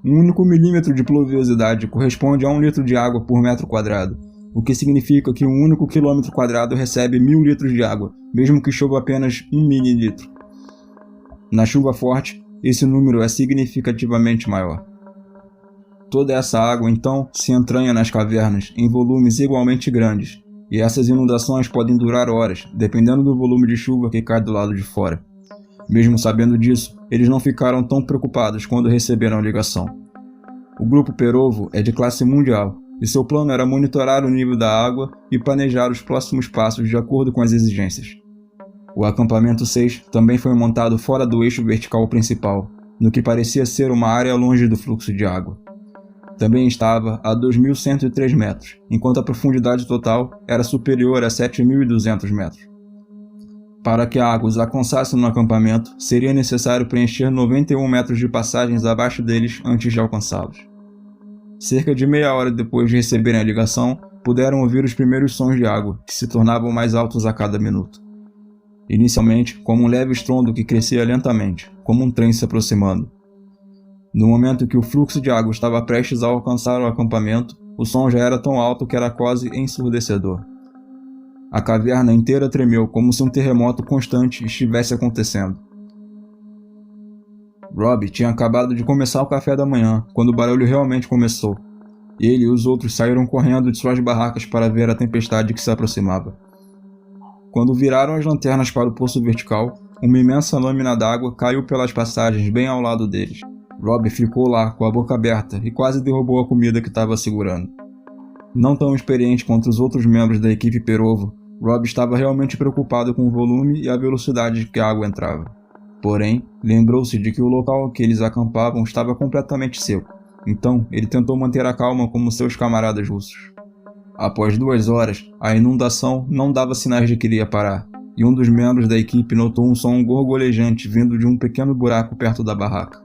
A: Um único milímetro de pluviosidade corresponde a 1 litro de água por metro quadrado, o que significa que um único quilômetro quadrado recebe 1000 litros de água, mesmo que chova apenas 1 mililitro. Na chuva forte, esse número é significativamente maior. Toda essa água, então, se entranha nas cavernas em volumes igualmente grandes, e essas inundações podem durar horas, dependendo do volume de chuva que cai do lado de fora. Mesmo sabendo disso, eles não ficaram tão preocupados quando receberam a ligação. O Grupo Perovo é de classe mundial, e seu plano era monitorar o nível da água e planejar os próximos passos de acordo com as exigências. O acampamento 6 também foi montado fora do eixo vertical principal, no que parecia ser uma área longe do fluxo de água. Também estava a 2.103 metros, enquanto a profundidade total era superior a 7.200 metros. Para que a água os alcançasse no acampamento, seria necessário preencher 91 metros de passagens abaixo deles antes de alcançá-los. Cerca de meia hora depois de receberem a ligação, puderam ouvir os primeiros sons de água, que se tornavam mais altos a cada minuto. Inicialmente, como um leve estrondo que crescia lentamente, como um trem se aproximando. No momento que o fluxo de água estava prestes a alcançar o acampamento, o som já era tão alto que era quase ensurdecedor. A caverna inteira tremeu como se um terremoto constante estivesse acontecendo. Rob tinha acabado de começar o café da manhã, quando o barulho realmente começou. Ele e os outros saíram correndo de suas barracas para ver a tempestade que se aproximava. Quando viraram as lanternas para o poço vertical, uma imensa lâmina d'água caiu pelas passagens bem ao lado deles. Rob ficou lá, com a boca aberta, e quase derrubou a comida que estava segurando. Não tão experiente quanto os outros membros da equipe Perovo, Rob estava realmente preocupado com o volume e a velocidade que a água entrava. Porém, lembrou-se de que o local que eles acampavam estava completamente seco, então ele tentou manter a calma como seus camaradas russos. Após 2 horas, a inundação não dava sinais de que iria parar, e um dos membros da equipe notou um som gorgolejante vindo de um pequeno buraco perto da barraca.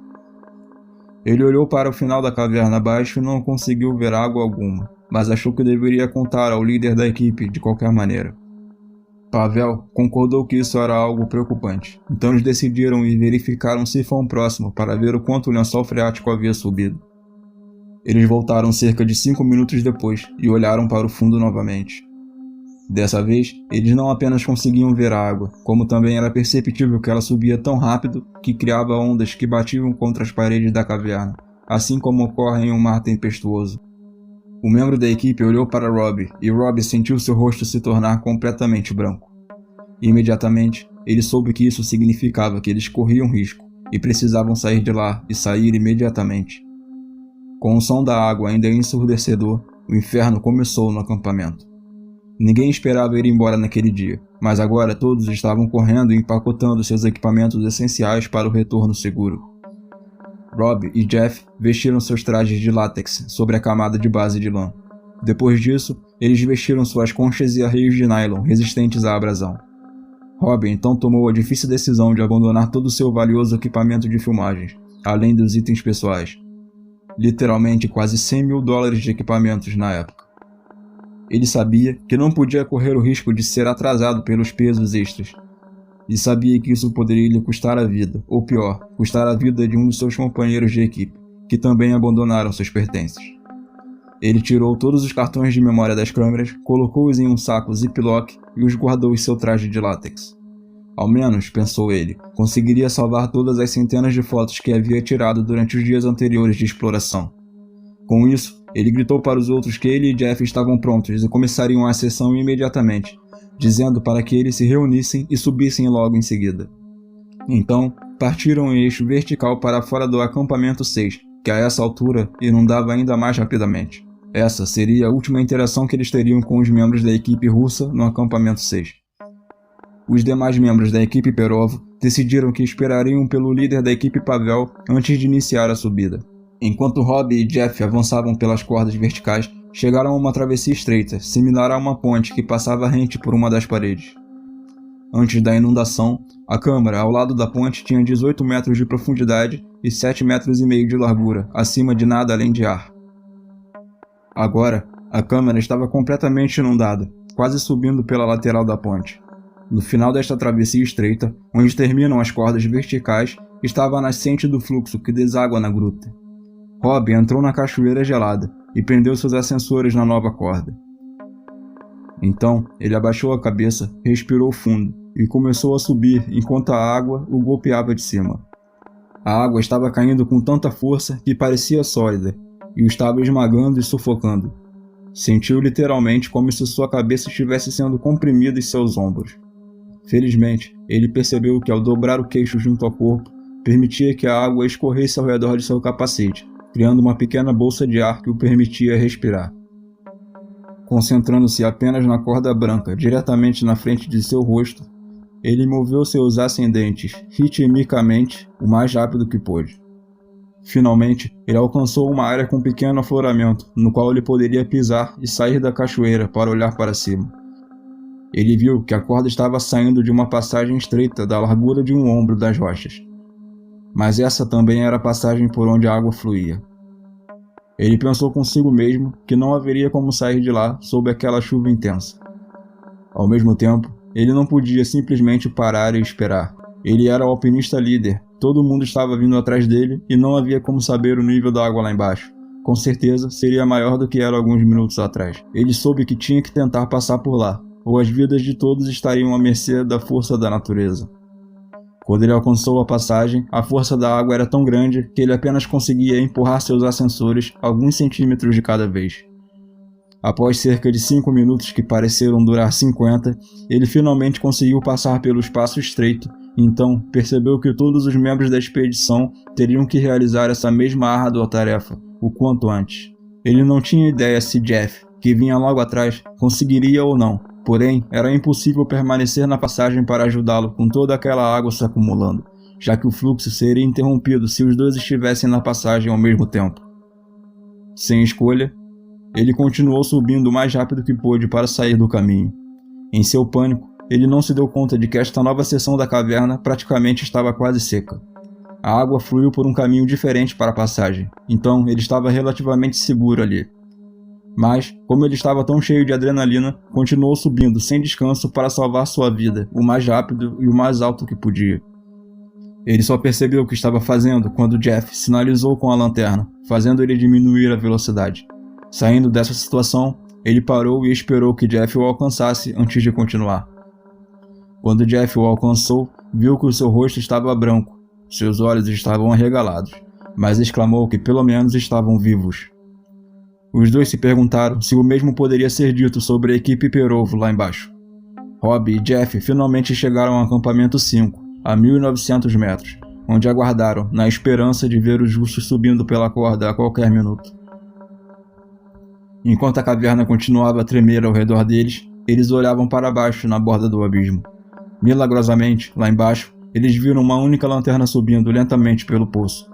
A: Ele olhou para o final da caverna abaixo e não conseguiu ver água alguma, mas achou que deveria contar ao líder da equipe de qualquer maneira. Pavel concordou que isso era algo preocupante, então eles decidiram ir verificar um sifão próximo para ver o quanto o lençol freático havia subido. Eles voltaram cerca de 5 minutos depois e olharam para o fundo novamente. Dessa vez, eles não apenas conseguiam ver a água, como também era perceptível que ela subia tão rápido que criava ondas que batiam contra as paredes da caverna, assim como ocorre em um mar tempestuoso. O membro da equipe olhou para Rob e Rob sentiu seu rosto se tornar completamente branco. Imediatamente, ele soube que isso significava que eles corriam risco e precisavam sair de lá e sair imediatamente. Com o som da água ainda ensurdecedor, o inferno começou no acampamento. Ninguém esperava ir embora naquele dia, mas agora todos estavam correndo e empacotando seus equipamentos essenciais para o retorno seguro. Rob e Jeff vestiram seus trajes de látex sobre a camada de base de lã. Depois disso, eles vestiram suas conchas e arreios de nylon resistentes à abrasão. Rob então tomou a difícil decisão de abandonar todo o seu valioso equipamento de filmagens, além dos itens pessoais. Literalmente quase $100 mil de equipamentos na época. Ele sabia que não podia correr o risco de ser atrasado pelos pesos extras, e sabia que isso poderia lhe custar a vida, ou pior, custar a vida de um dos seus companheiros de equipe, que também abandonaram seus pertences. Ele tirou todos os cartões de memória das câmeras, colocou-os em um saco Ziploc e os guardou em seu traje de látex. Ao menos, pensou ele, conseguiria salvar todas as centenas de fotos que havia tirado durante os dias anteriores de exploração. Com isso, ele gritou para os outros que ele e Jeff estavam prontos e começariam a sessão imediatamente, dizendo para que eles se reunissem e subissem logo em seguida. Então, partiram em eixo vertical para fora do acampamento 6, que a essa altura inundava ainda mais rapidamente. Essa seria a última interação que eles teriam com os membros da equipe russa no acampamento 6. Os demais membros da equipe Perov decidiram que esperariam pelo líder da equipe Pavel antes de iniciar a subida. Enquanto Rob e Jeff avançavam pelas cordas verticais, chegaram a uma travessia estreita, similar a uma ponte que passava rente por uma das paredes. Antes da inundação, a câmara ao lado da ponte tinha 18 metros de profundidade e 7,5 metros de largura, acima de nada além de ar. Agora, a câmara estava completamente inundada, quase subindo pela lateral da ponte. No final desta travessia estreita, onde terminam as cordas verticais, estava a nascente do fluxo que deságua na gruta. Rob entrou na cachoeira gelada e prendeu seus ascensores na nova corda. Então, ele abaixou a cabeça, respirou fundo e começou a subir enquanto a água o golpeava de cima. A água estava caindo com tanta força que parecia sólida e o estava esmagando e sufocando. Sentiu literalmente como se sua cabeça estivesse sendo comprimida em seus ombros. Felizmente, ele percebeu que ao dobrar o queixo junto ao corpo, permitia que a água escorresse ao redor de seu capacete, criando uma pequena bolsa de ar que o permitia respirar. Concentrando-se apenas na corda branca diretamente na frente de seu rosto, ele moveu seus ascendentes ritmicamente o mais rápido que pôde. Finalmente, ele alcançou uma área com um pequeno afloramento, no qual ele poderia pisar e sair da cachoeira para olhar para cima. Ele viu que a corda estava saindo de uma passagem estreita da largura de um ombro das rochas. Mas essa também era a passagem por onde a água fluía. Ele pensou consigo mesmo que não haveria como sair de lá sob aquela chuva intensa. Ao mesmo tempo, ele não podia simplesmente parar e esperar. Ele era o alpinista líder, todo mundo estava vindo atrás dele e não havia como saber o nível da água lá embaixo. Com certeza, seria maior do que era alguns minutos atrás. Ele soube que tinha que tentar passar por lá, ou as vidas de todos estariam à mercê da força da natureza. Quando ele alcançou a passagem, a força da água era tão grande que ele apenas conseguia empurrar seus ascensores alguns centímetros de cada vez. Após cerca de 5 minutos que pareceram durar 50, ele finalmente conseguiu passar pelo espaço estreito e então percebeu que todos os membros da expedição teriam que realizar essa mesma árdua tarefa, o quanto antes. Ele não tinha ideia se Jeff, que vinha logo atrás, conseguiria ou não. Porém, era impossível permanecer na passagem para ajudá-lo com toda aquela água se acumulando, já que o fluxo seria interrompido se os dois estivessem na passagem ao mesmo tempo. Sem escolha, ele continuou subindo o mais rápido que pôde para sair do caminho. Em seu pânico, ele não se deu conta de que esta nova seção da caverna praticamente estava quase seca. A água fluiu por um caminho diferente para a passagem, então ele estava relativamente seguro ali. Mas, como ele estava tão cheio de adrenalina, continuou subindo sem descanso para salvar sua vida, o mais rápido e o mais alto que podia. Ele só percebeu o que estava fazendo quando Jeff sinalizou com a lanterna, fazendo ele diminuir a velocidade. Saindo dessa situação, ele parou e esperou que Jeff o alcançasse antes de continuar. Quando Jeff o alcançou, viu que o seu rosto estava branco, seus olhos estavam arregalados, mas exclamou que pelo menos estavam vivos. Os dois se perguntaram se o mesmo poderia ser dito sobre a equipe Perov lá embaixo. Rob e Jeff finalmente chegaram ao acampamento 5, a 1.900 metros, onde aguardaram, na esperança de ver os russos subindo pela corda a qualquer minuto. Enquanto a caverna continuava a tremer ao redor deles, eles olhavam para baixo na borda do abismo. Milagrosamente, lá embaixo, eles viram uma única lanterna subindo lentamente pelo poço.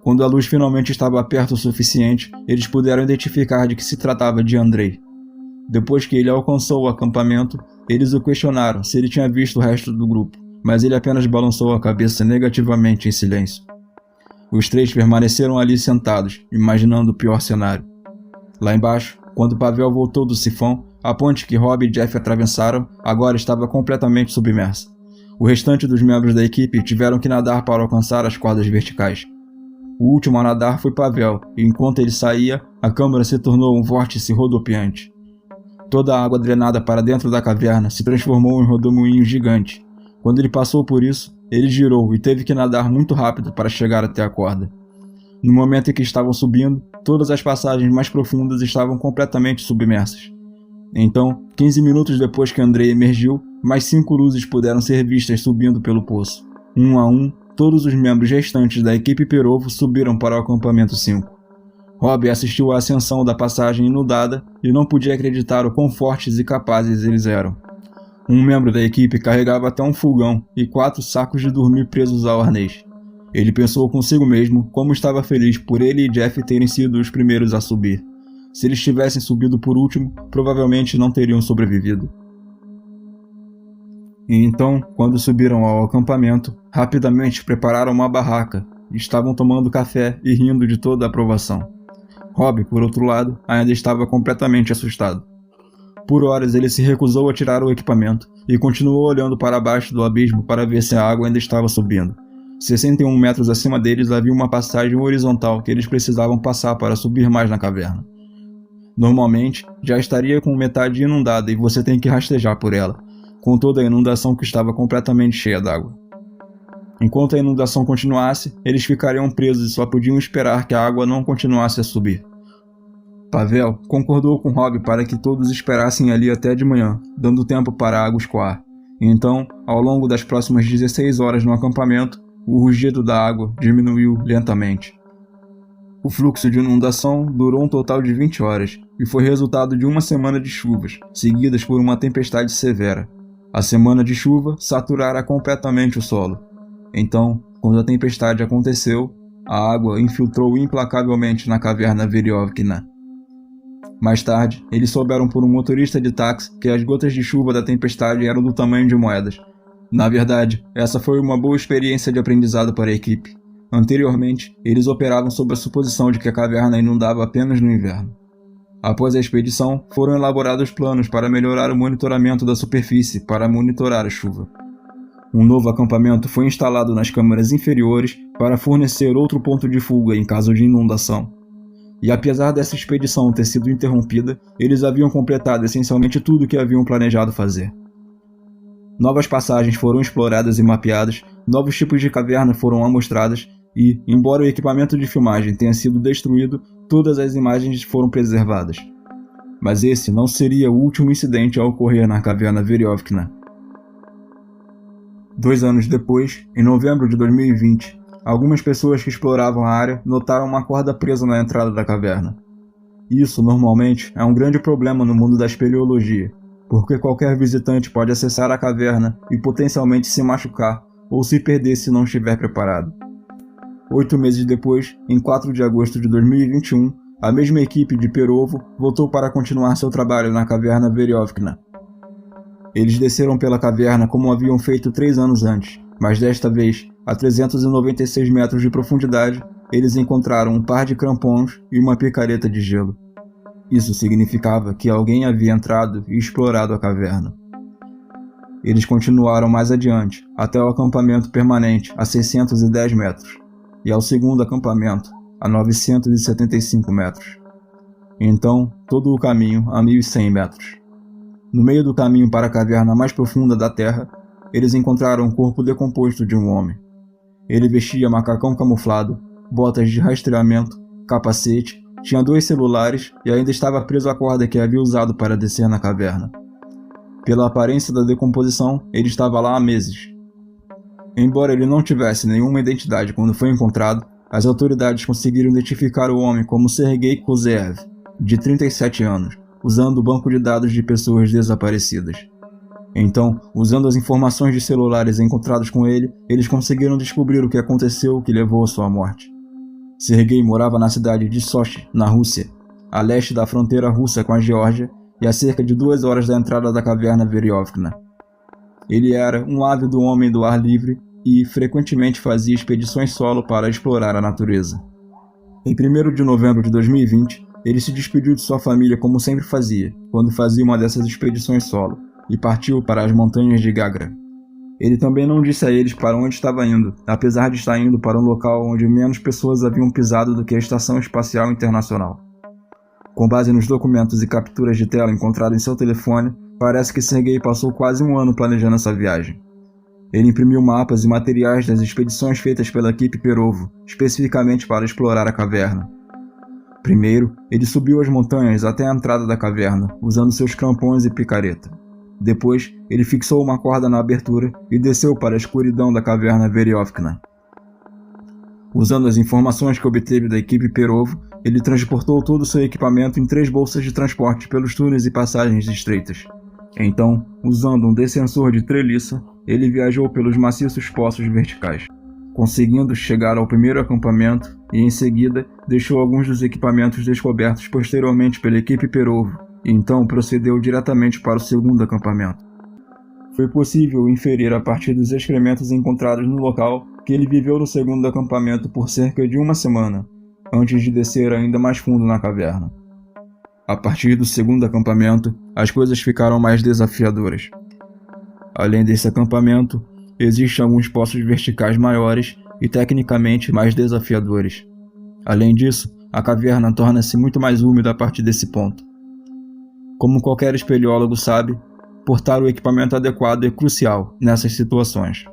A: Quando a luz finalmente estava perto o suficiente, eles puderam identificar de que se tratava de Andrei. Depois que ele alcançou o acampamento, eles o questionaram se ele tinha visto o resto do grupo, mas ele apenas balançou a cabeça negativamente em silêncio. Os três permaneceram ali sentados, imaginando o pior cenário. Lá embaixo, quando Pavel voltou do sifão, a ponte que Rob e Jeff atravessaram agora estava completamente submersa. O restante dos membros da equipe tiveram que nadar para alcançar as cordas verticais. O último a nadar foi Pavel, e enquanto ele saía, a câmara se tornou um vórtice rodopiante. Toda a água drenada para dentro da caverna se transformou em um rodomoinho gigante. Quando ele passou por isso, ele girou e teve que nadar muito rápido para chegar até a corda. No momento em que estavam subindo, todas as passagens mais profundas estavam completamente submersas. Então, 15 minutos depois que Andrei emergiu, mais 5 luzes puderam ser vistas subindo pelo poço. Um a um, todos os membros restantes da equipe Perovo subiram para o acampamento 5. Rob assistiu à ascensão da passagem inundada e não podia acreditar o quão fortes e capazes eles eram. Um membro da equipe carregava até um fogão e 4 sacos de dormir presos ao arnês. Ele pensou consigo mesmo como estava feliz por ele e Jeff terem sido os primeiros a subir. Se eles tivessem subido por último, provavelmente não teriam sobrevivido. E então, quando subiram ao acampamento, rapidamente prepararam uma barraca e estavam tomando café e rindo de toda a aprovação. Rob, por outro lado, ainda estava completamente assustado. Por horas ele se recusou a tirar o equipamento e continuou olhando para baixo do abismo para ver se a água ainda estava subindo. 61 metros acima deles havia uma passagem horizontal que eles precisavam passar para subir mais na caverna. Normalmente, já estaria com metade inundada e você tem que rastejar por ela, com toda a inundação que estava completamente cheia d'água. Enquanto a inundação continuasse, eles ficariam presos e só podiam esperar que a água não continuasse a subir. Pavel concordou com Rob para que todos esperassem ali até de manhã, dando tempo para a água escoar. Então, ao longo das próximas 16 horas no acampamento, o rugido da água diminuiu lentamente. O fluxo de inundação durou um total de 20 horas e foi resultado de uma semana de chuvas, seguidas por uma tempestade severa. A semana de chuva saturara completamente o solo. Então, quando a tempestade aconteceu, a água infiltrou implacavelmente na caverna Veriovkina. Mais tarde, eles souberam por um motorista de táxi que as gotas de chuva da tempestade eram do tamanho de moedas. Na verdade, essa foi uma boa experiência de aprendizado para a equipe. Anteriormente, eles operavam sob a suposição de que a caverna inundava apenas no inverno. Após a expedição, foram elaborados planos para melhorar o monitoramento da superfície para monitorar a chuva. Um novo acampamento foi instalado nas câmaras inferiores para fornecer outro ponto de fuga em caso de inundação. E apesar dessa expedição ter sido interrompida, eles haviam completado essencialmente tudo o que haviam planejado fazer. Novas passagens foram exploradas e mapeadas, novos tipos de caverna foram amostradas e, embora o equipamento de filmagem tenha sido destruído, todas as imagens foram preservadas. Mas esse não seria o último incidente a ocorrer na caverna Veriovkina. 2 anos depois, em novembro de 2020, algumas pessoas que exploravam a área notaram uma corda presa na entrada da caverna. Isso, normalmente, é um grande problema no mundo da espeleologia, porque qualquer visitante pode acessar a caverna e potencialmente se machucar ou se perder se não estiver preparado. 8 meses depois, em 4 de agosto de 2021, a mesma equipe de Perovo voltou para continuar seu trabalho na caverna Veriovkina. Eles desceram pela caverna como haviam feito 3 anos antes, mas desta vez, a 396 metros de profundidade, eles encontraram um par de crampons e uma picareta de gelo. Isso significava que alguém havia entrado e explorado a caverna. Eles continuaram mais adiante, até o acampamento permanente a 610 metros, e ao segundo acampamento, a 975 metros. Então, todo o caminho a 1.100 metros. No meio do caminho para a caverna mais profunda da Terra, eles encontraram o corpo decomposto de um homem. Ele vestia macacão camuflado, botas de rastreamento, capacete, tinha 2 celulares e ainda estava preso à corda que havia usado para descer na caverna. Pela aparência da decomposição, ele estava lá há meses. Embora ele não tivesse nenhuma identidade quando foi encontrado, as autoridades conseguiram identificar o homem como Sergei Kozeev, de 37 anos, usando o banco de dados de pessoas desaparecidas. Então, usando as informações de celulares encontrados com ele, eles conseguiram descobrir o que aconteceu que levou à sua morte. Sergei morava na cidade de Sochi, na Rússia, a leste da fronteira russa com a Geórgia e a cerca de 2 horas da entrada da caverna Veriovkina. Ele era um ávido homem do ar livre e frequentemente fazia expedições solo para explorar a natureza. Em 1º de novembro de 2020, ele se despediu de sua família como sempre fazia, quando fazia uma dessas expedições solo, e partiu para as montanhas de Gagra. Ele também não disse a eles para onde estava indo, apesar de estar indo para um local onde menos pessoas haviam pisado do que a Estação Espacial Internacional. Com base nos documentos e capturas de tela encontrados em seu telefone, parece que Sergei passou quase 1 ano planejando essa viagem. Ele imprimiu mapas e materiais das expedições feitas pela equipe Perovo, especificamente para explorar a caverna. Primeiro, ele subiu as montanhas até a entrada da caverna, usando seus crampons e picareta. Depois, ele fixou uma corda na abertura e desceu para a escuridão da caverna Veriofkina. Usando as informações que obteve da equipe Perovo, ele transportou todo o seu equipamento em 3 bolsas de transporte pelos túneis e passagens estreitas. Então, usando um descensor de treliça, ele viajou pelos maciços poços verticais, conseguindo chegar ao primeiro acampamento e, em seguida, deixou alguns dos equipamentos descobertos posteriormente pela equipe Perovo e então procedeu diretamente para o segundo acampamento. Foi possível inferir a partir dos excrementos encontrados no local que ele viveu no segundo acampamento por cerca de 1 semana, antes de descer ainda mais fundo na caverna. A partir do segundo acampamento, as coisas ficaram mais desafiadoras. Além desse acampamento, existem alguns poços verticais maiores e tecnicamente mais desafiadores. Além disso, a caverna torna-se muito mais úmida a partir desse ponto. Como qualquer espeleólogo sabe, portar o equipamento adequado é crucial nessas situações.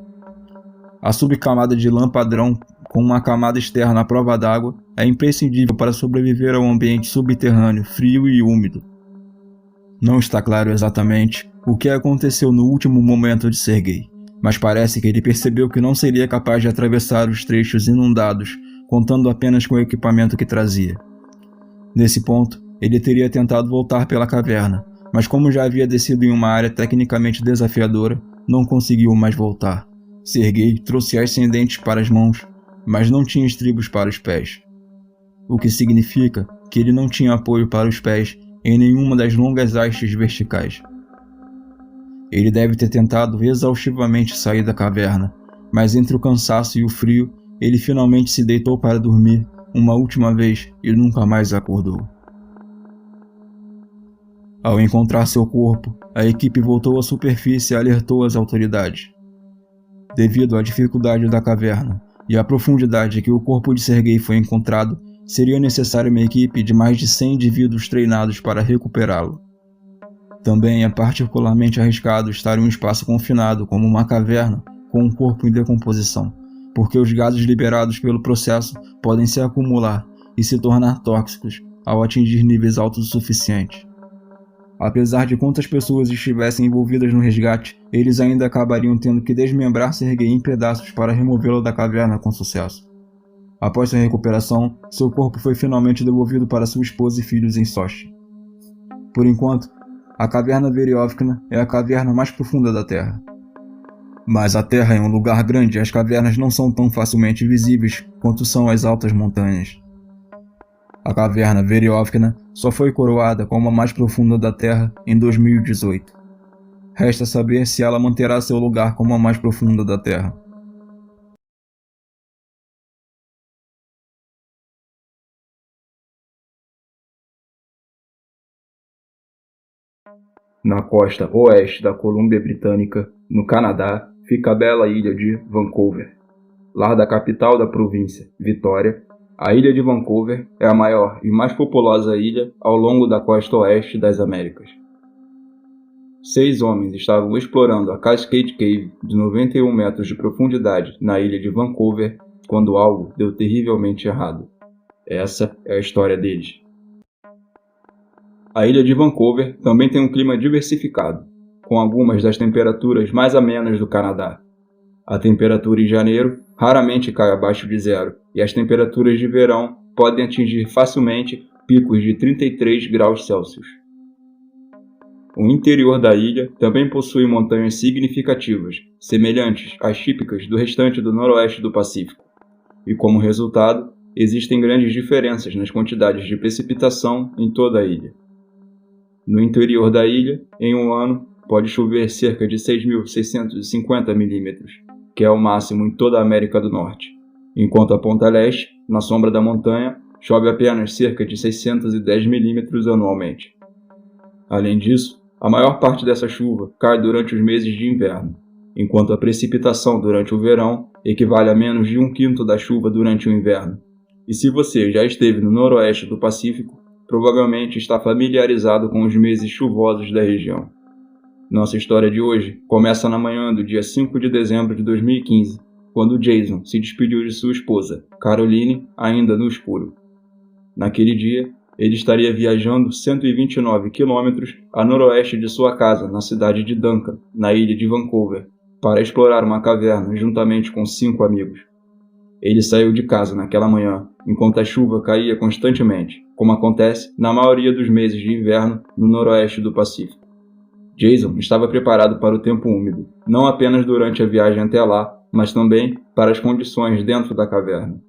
A: A subcamada de lã padrão com uma camada externa à prova d'água é imprescindível para sobreviver a um ambiente subterrâneo frio e úmido. Não está claro exatamente o que aconteceu no último momento de Sergei, mas parece que ele percebeu que não seria capaz de atravessar os trechos inundados contando apenas com o equipamento que trazia. Nesse ponto, ele teria tentado voltar pela caverna, mas como já havia descido em uma área tecnicamente desafiadora, não conseguiu mais voltar. Sergei trouxe ascendentes para as mãos, mas não tinha estribos para os pés, o que significa que ele não tinha apoio para os pés em nenhuma das longas hastes verticais. Ele deve ter tentado exaustivamente sair da caverna, mas entre o cansaço e o frio, ele finalmente se deitou para dormir uma última vez e nunca mais acordou. Ao encontrar seu corpo, a equipe voltou à superfície e alertou as autoridades. Devido à dificuldade da caverna e à profundidade que o corpo de Sergei foi encontrado, seria necessária uma equipe de mais de 100 indivíduos treinados para recuperá-lo. Também é particularmente arriscado estar em um espaço confinado como uma caverna com um corpo em decomposição, porque os gases liberados pelo processo podem se acumular e se tornar tóxicos ao atingir níveis altos o suficiente. Apesar de quantas pessoas estivessem envolvidas no resgate, eles ainda acabariam tendo que desmembrar Sergei em pedaços para removê-lo da caverna com sucesso. Após sua recuperação, seu corpo foi finalmente devolvido para sua esposa e filhos em Sochi. Por enquanto, a caverna Veriofkina é a caverna mais profunda da Terra. Mas a Terra é um lugar grande e as cavernas não são tão facilmente visíveis quanto são as altas montanhas. A caverna Veriofkina só foi coroada como a mais profunda da Terra em 2018. Resta saber se ela manterá seu lugar como a mais profunda da Terra. Na costa oeste da Colômbia Britânica, no Canadá, fica a bela ilha de Vancouver. Lar da capital da província, Vitória, a ilha de Vancouver é a maior e mais populosa ilha ao longo da costa oeste das Américas. 6 homens estavam explorando a Cascade Cave de 91 metros de profundidade na ilha de Vancouver quando algo deu terrivelmente errado. Essa é a história deles. A ilha de Vancouver também tem um clima diversificado, com algumas das temperaturas mais amenas do Canadá. A temperatura em janeiro raramente cai abaixo de zero, e as temperaturas de verão podem atingir facilmente picos de 33 graus Celsius. O interior da ilha também possui montanhas significativas, semelhantes às típicas do restante do noroeste do Pacífico, e como resultado, existem grandes diferenças nas quantidades de precipitação em toda a ilha. No interior da ilha, em um ano, pode chover cerca de 6.650 milímetros, que é o máximo em toda a América do Norte, enquanto a ponta leste, na sombra da montanha, chove apenas cerca de 610 milímetros anualmente. Além disso, a maior parte dessa chuva cai durante os meses de inverno, enquanto a precipitação durante o verão equivale a menos de 1/5 da chuva durante o inverno. E se você já esteve no noroeste do Pacífico, provavelmente está familiarizado com os meses chuvosos da região. Nossa história de hoje começa na manhã do dia 5 de dezembro de 2015, quando Jason se despediu de sua esposa, Caroline, ainda no escuro. Naquele dia, ele estaria viajando 129 quilômetros a noroeste de sua casa, na cidade de Duncan, na ilha de Vancouver, para explorar uma caverna juntamente com 5 amigos. Ele saiu de casa naquela manhã, enquanto a chuva caía constantemente, como acontece na maioria dos meses de inverno no noroeste do Pacífico. Jason estava preparado para o tempo úmido, não apenas durante a viagem até lá, mas também para as condições dentro da caverna.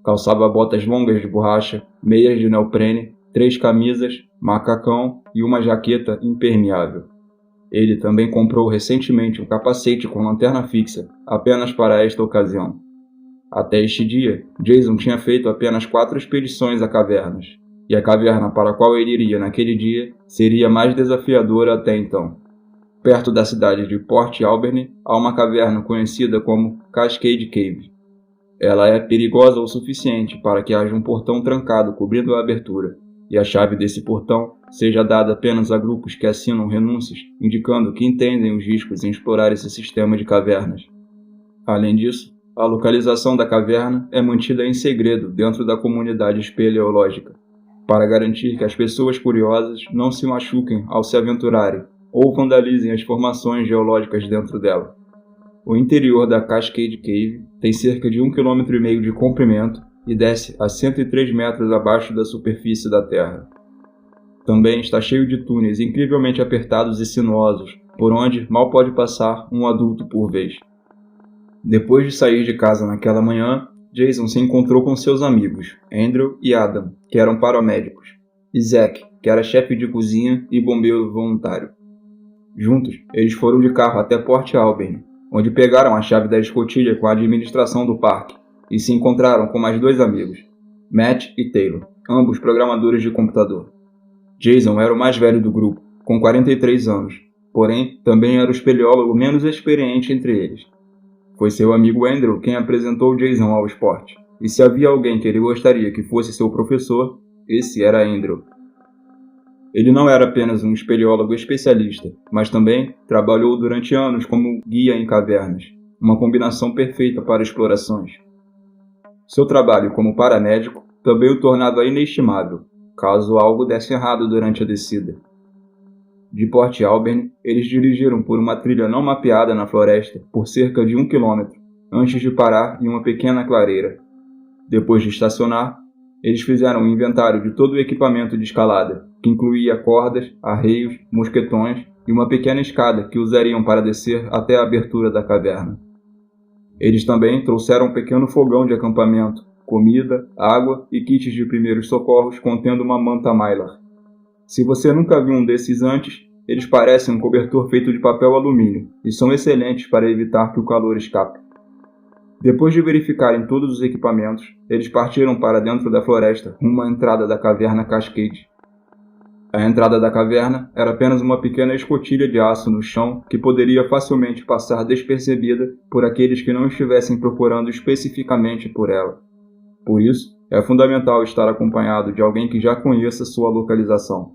A: Calçava botas longas de borracha, meias de neoprene, 3 camisas, macacão e uma jaqueta impermeável. Ele também comprou recentemente um capacete com lanterna fixa, apenas para esta ocasião. Até este dia, Jason tinha feito apenas 4 expedições a cavernas, e a caverna para a qual ele iria naquele dia seria mais desafiadora até então. Perto da cidade de Port Alberni, há uma caverna conhecida como Cascade Cave. Ela é perigosa o suficiente para que haja um portão trancado cobrindo a abertura, e a chave desse portão seja dada apenas a grupos que assinam renúncias, indicando que entendem os riscos em explorar esse sistema de cavernas. Além disso, a localização da caverna é mantida em segredo dentro da comunidade espeleológica, para garantir que as pessoas curiosas não se machuquem ao se aventurarem ou vandalizem as formações geológicas dentro dela. O interior da Cascade Cave tem cerca de 1,5 km de comprimento e desce a 103 metros abaixo da superfície da Terra. Também está cheio de túneis incrivelmente apertados e sinuosos, por onde mal pode passar um adulto por vez. Depois de sair de casa naquela manhã, Jason se encontrou com seus amigos, Andrew e Adam, que eram paramédicos, e Zack, que era chefe de cozinha e bombeiro voluntário. Juntos, eles foram de carro até Port Alberni, onde pegaram a chave da escotilha com a administração do parque, e se encontraram com mais 2 amigos, Matt e Taylor, ambos programadores de computador. Jason era o mais velho do grupo, com 43 anos, porém também era o espeleólogo menos experiente entre eles. Foi seu amigo Andrew quem apresentou Jason ao esporte, e se havia alguém que ele gostaria que fosse seu professor, esse era Andrew. Ele não era apenas um espeleólogo especialista, mas também trabalhou durante anos como guia em cavernas, uma combinação perfeita para explorações. Seu trabalho como paramédico também o tornava inestimável, caso algo desse errado durante a descida. De Port Alberni, eles dirigiram por uma trilha não mapeada na floresta por cerca de 1 km, antes de parar em uma pequena clareira. Depois de estacionar, eles fizeram um inventário de todo o equipamento de escalada, que incluía cordas, arreios, mosquetões e uma pequena escada que usariam para descer até a abertura da caverna. Eles também trouxeram um pequeno fogão de acampamento, comida, água e kits de primeiros socorros contendo uma manta mylar. Se você nunca viu um desses antes, eles parecem um cobertor feito de papel alumínio e são excelentes para evitar que o calor escape. Depois de verificarem todos os equipamentos, eles partiram para dentro da floresta rumo à entrada da caverna Cascade. A entrada da caverna era apenas uma pequena escotilha de aço no chão que poderia facilmente passar despercebida por aqueles que não estivessem procurando especificamente por ela. Por isso, é fundamental estar acompanhado de alguém que já conheça sua localização.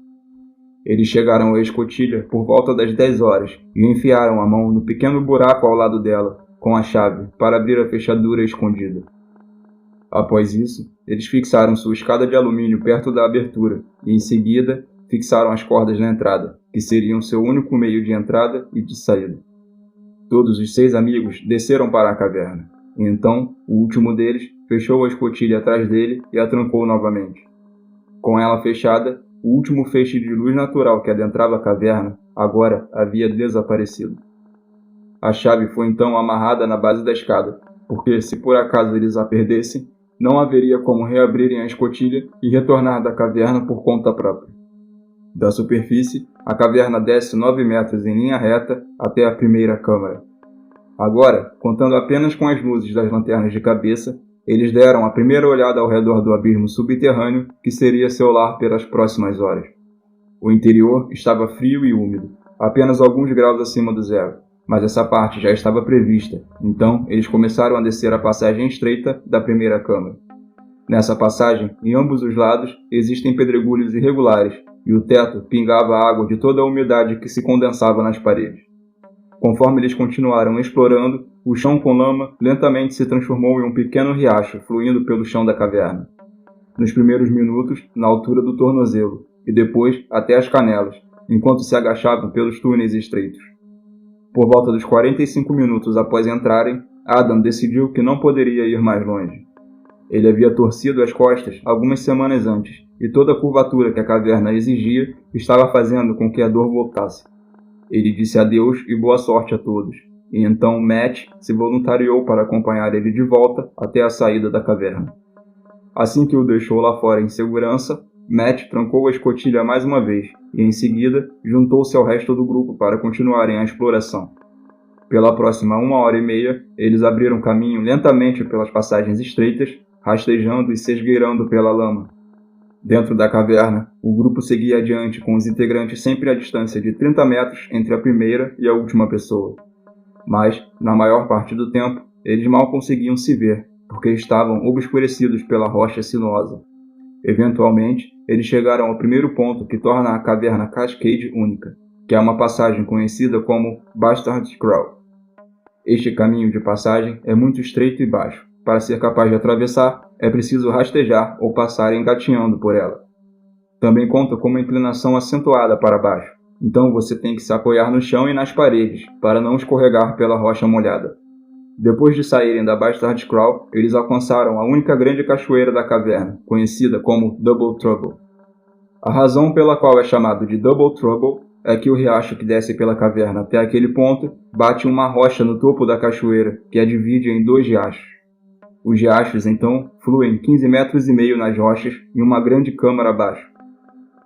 A: Eles chegaram à escotilha por volta das 10 horas e enfiaram a mão no pequeno buraco ao lado dela, com a chave, para abrir a fechadura escondida. Após isso, eles fixaram sua escada de alumínio perto da abertura e, em seguida, fixaram as cordas na entrada, que seriam seu único meio de entrada e de saída. Todos os 6 amigos desceram para a caverna, e então o último deles fechou a escotilha atrás dele e a trancou novamente. Com ela fechada, o último feixe de luz natural que adentrava a caverna agora havia desaparecido. A chave foi então amarrada na base da escada, porque se por acaso eles a perdessem, não haveria como reabrirem a escotilha e retornar da caverna por conta própria. Da superfície, a caverna desce 9 metros em linha reta até a primeira câmara. Agora, contando apenas com as luzes das lanternas de cabeça, eles deram a primeira olhada ao redor do abismo subterrâneo que seria seu lar pelas próximas horas. O interior estava frio e úmido, apenas alguns graus acima do zero, mas essa parte já estava prevista, então eles começaram a descer a passagem estreita da primeira câmara. Nessa passagem, em ambos os lados, existem pedregulhos irregulares, e o teto pingava água de toda a umidade que se condensava nas paredes. Conforme eles continuaram explorando, o chão com lama lentamente se transformou em um pequeno riacho fluindo pelo chão da caverna.
B: nos primeiros minutos na altura do tornozelo e depois até as canelas, enquanto se agachavam pelos túneis estreitos. Por volta dos 45 minutos após entrarem, Adam decidiu que não poderia ir mais longe. Ele havia torcido as costas algumas semanas antes, e toda a curvatura que a caverna exigia estava fazendo com que a dor voltasse. Ele disse adeus e boa sorte a todos, e então Matt se voluntariou para acompanhar ele de volta até a saída da caverna. Assim que o deixou lá fora em segurança, Matt trancou a escotilha mais uma vez, e em seguida juntou-se ao resto do grupo para continuarem a exploração. Pela próxima 1h30, eles abriram caminho lentamente pelas passagens estreitas, rastejando e se esgueirando pela lama. Dentro da caverna, o grupo seguia adiante com os integrantes sempre à distância de 30 metros entre a primeira e a última pessoa. Mas, na maior parte do tempo, eles mal conseguiam se ver, porque estavam obscurecidos pela rocha sinuosa. Eventualmente, eles chegaram ao primeiro ponto que torna a caverna Cascade única, que é uma passagem conhecida como Bastard Crawl. Este caminho de passagem é muito estreito e baixo. Para ser capaz de atravessar, é preciso rastejar ou passar engatinhando por ela. Também conta com uma inclinação acentuada para baixo, então você tem que se apoiar no chão e nas paredes, para não escorregar pela rocha molhada. Depois de saírem da Bastard Crawl, eles alcançaram a única grande cachoeira da caverna, conhecida como Double Trouble. A razão pela qual é chamado de Double Trouble é que o riacho que desce pela caverna até aquele ponto bate uma rocha no topo da cachoeira, que a divide em dois riachos. Os riachos, então, fluem 15,5 metros nas rochas em uma grande câmara abaixo.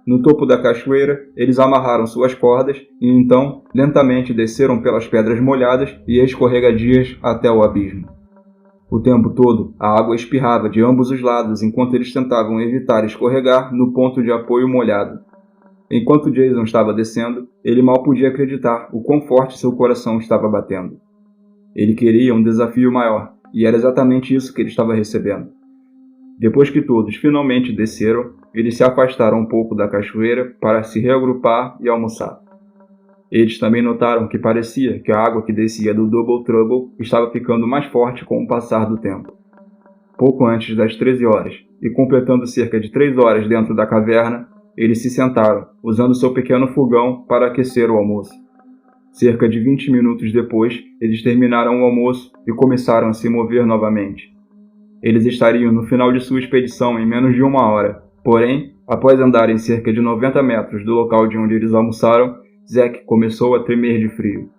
B: No topo da cachoeira, eles amarraram suas cordas e então, lentamente desceram pelas pedras molhadas e escorregadias até o abismo. O tempo todo, a água espirrava de ambos os lados enquanto eles tentavam evitar escorregar no ponto de apoio molhado. Enquanto Jason estava descendo, ele mal podia acreditar o quão forte seu coração estava batendo. Ele queria um desafio maior, e era exatamente isso que ele estava recebendo. Depois que todos finalmente desceram, eles se afastaram um pouco da cachoeira para se reagrupar e almoçar. Eles também notaram que parecia que a água que descia do Double Trouble estava ficando mais forte com o passar do tempo. Pouco antes das 13 horas, e completando cerca de 3 horas dentro da caverna, eles se sentaram, usando seu pequeno fogão para aquecer o almoço. Cerca de 20 minutos depois, eles terminaram o almoço e começaram a se mover novamente. Eles estariam no final de sua expedição em menos de 1 hora, porém, após andarem cerca de 90 metros do local de onde eles almoçaram, Zack começou a tremer de frio.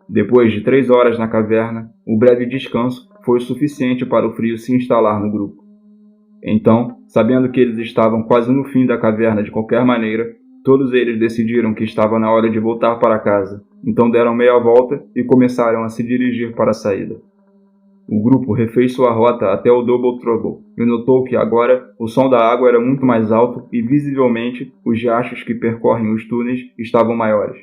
B: Depois de 3 horas na caverna, o breve descanso foi o suficiente para o frio se instalar no grupo. Então, sabendo que eles estavam quase no fim da caverna de qualquer maneira, todos eles decidiram que estava na hora de voltar para casa, então deram meia volta e começaram a se dirigir para a saída. O grupo refez sua rota até o Double Trouble e notou que agora o som da água era muito mais alto e visivelmente os riachos que percorrem os túneis estavam maiores.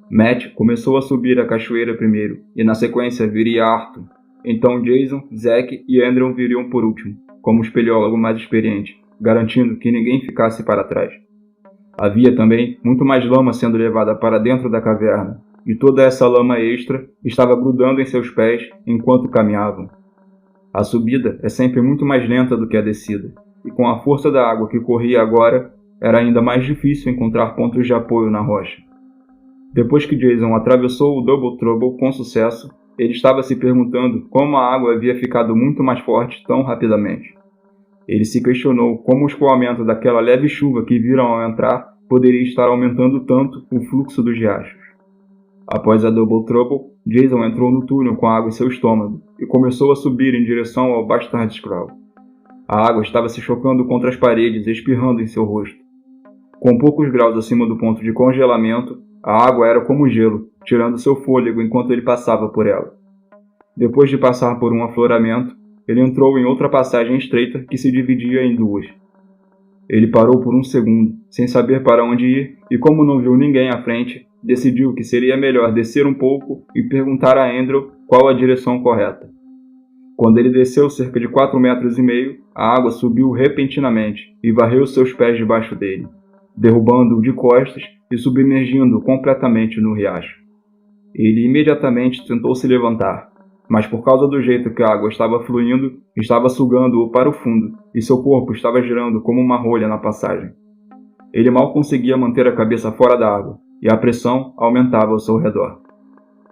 B: Matt começou a subir a cachoeira primeiro e na sequência viria Arthur. Então Jason, Zack e Andrew viriam por último, como espeleólogo mais experiente, garantindo que ninguém ficasse para trás. Havia também muito mais lama sendo levada para dentro da caverna, e toda essa lama extra estava grudando em seus pés enquanto caminhavam. A subida é sempre muito mais lenta do que a descida, e com a força da água que corria agora, era ainda mais difícil encontrar pontos de apoio na rocha. Depois que Jason atravessou o Double Trouble com sucesso, ele estava se perguntando como a água havia ficado muito mais forte tão rapidamente. Ele se questionou como o escoamento daquela leve chuva que viram ao entrar poderia estar aumentando tanto o fluxo dos riachos. Após a Double Trouble, Jason entrou no túnel com a água em seu estômago e começou a subir em direção ao Bastard Crawl. A água estava se chocando contra as paredes e espirrando em seu rosto. Com poucos graus acima do ponto de congelamento, a água era como gelo, tirando seu fôlego enquanto ele passava por ela. Depois de passar por um afloramento, ele entrou em outra passagem estreita que se dividia em duas. Ele parou por um segundo, sem saber para onde ir, e como não viu ninguém à frente, decidiu que seria melhor descer um pouco e perguntar a Andrew qual a direção correta. Quando ele desceu cerca de 4,5 metros, a água subiu repentinamente e varreu seus pés debaixo dele, derrubando-o de costas e submergindo completamente no riacho. Ele imediatamente tentou se levantar, mas por causa do jeito que a água estava fluindo, estava sugando-o para o fundo, e seu corpo estava girando como uma rolha na passagem. Ele mal conseguia manter a cabeça fora da água, e a pressão aumentava ao seu redor.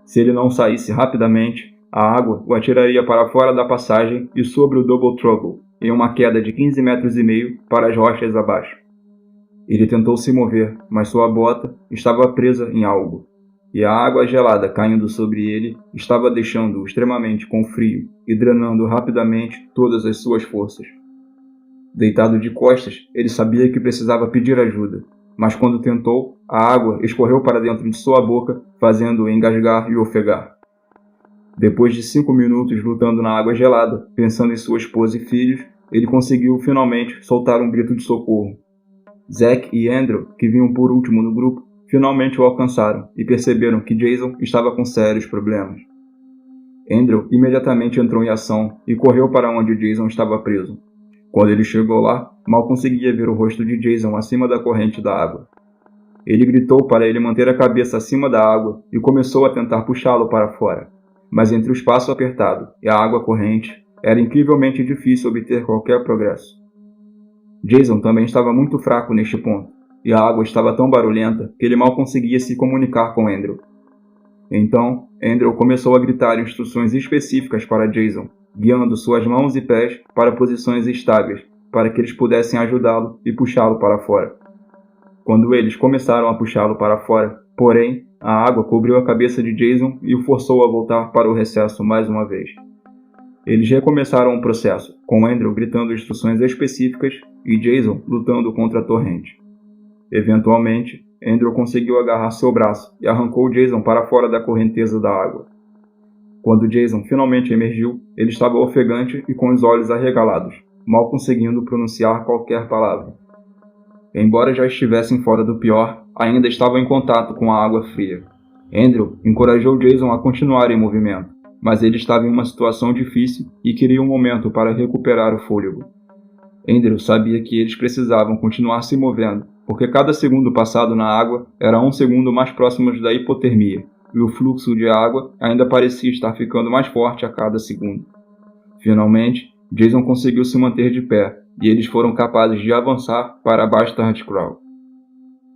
B: Se ele não saísse rapidamente, a água o atiraria para fora da passagem e sobre o Double Trouble, em uma queda de 15,5 metros para as rochas abaixo. Ele tentou se mover, mas sua bota estava presa em algo, e a água gelada caindo sobre ele estava deixando-o extremamente com frio e drenando rapidamente todas as suas forças. Deitado de costas, ele sabia que precisava pedir ajuda, mas quando tentou, a água escorreu para dentro de sua boca, fazendo-o engasgar e ofegar. Depois de 5 minutos lutando na água gelada, pensando em sua esposa e filhos, ele conseguiu finalmente soltar um grito de socorro. Zack e Andrew, que vinham por último no grupo, finalmente o alcançaram e perceberam que Jason estava com sérios problemas. Andrew imediatamente entrou em ação e correu para onde Jason estava preso. Quando ele chegou lá, mal conseguia ver o rosto de Jason acima da corrente da água. Ele gritou para ele manter a cabeça acima da água e começou a tentar puxá-lo para fora. Mas entre o espaço apertado e a água corrente, era incrivelmente difícil obter qualquer progresso. Jason também estava muito fraco neste ponto, e a água estava tão barulhenta que ele mal conseguia se comunicar com Andrew. Então, Andrew começou a gritar instruções específicas para Jason, guiando suas mãos e pés para posições estáveis, para que eles pudessem ajudá-lo e puxá-lo para fora. Quando eles começaram a puxá-lo para fora, porém, a água cobriu a cabeça de Jason e o forçou a voltar para o recesso mais uma vez. Eles recomeçaram o processo, com Andrew gritando instruções específicas e Jason lutando contra a torrente. Eventualmente, Andrew conseguiu agarrar seu braço e arrancou Jason para fora da correnteza da água. Quando Jason finalmente emergiu, ele estava ofegante e com os olhos arregalados, mal conseguindo pronunciar qualquer palavra. Embora já estivessem fora do pior, ainda estavam em contato com a água fria. Andrew encorajou Jason a continuar em movimento, mas ele estava em uma situação difícil e queria um momento para recuperar o fôlego. Andrew sabia que eles precisavam continuar se movendo, porque cada segundo passado na água era 1 segundo mais próximo da hipotermia, e o fluxo de água ainda parecia estar ficando mais forte a cada segundo. Finalmente, Jason conseguiu se manter de pé, e eles foram capazes de avançar para a Bastard Crawl.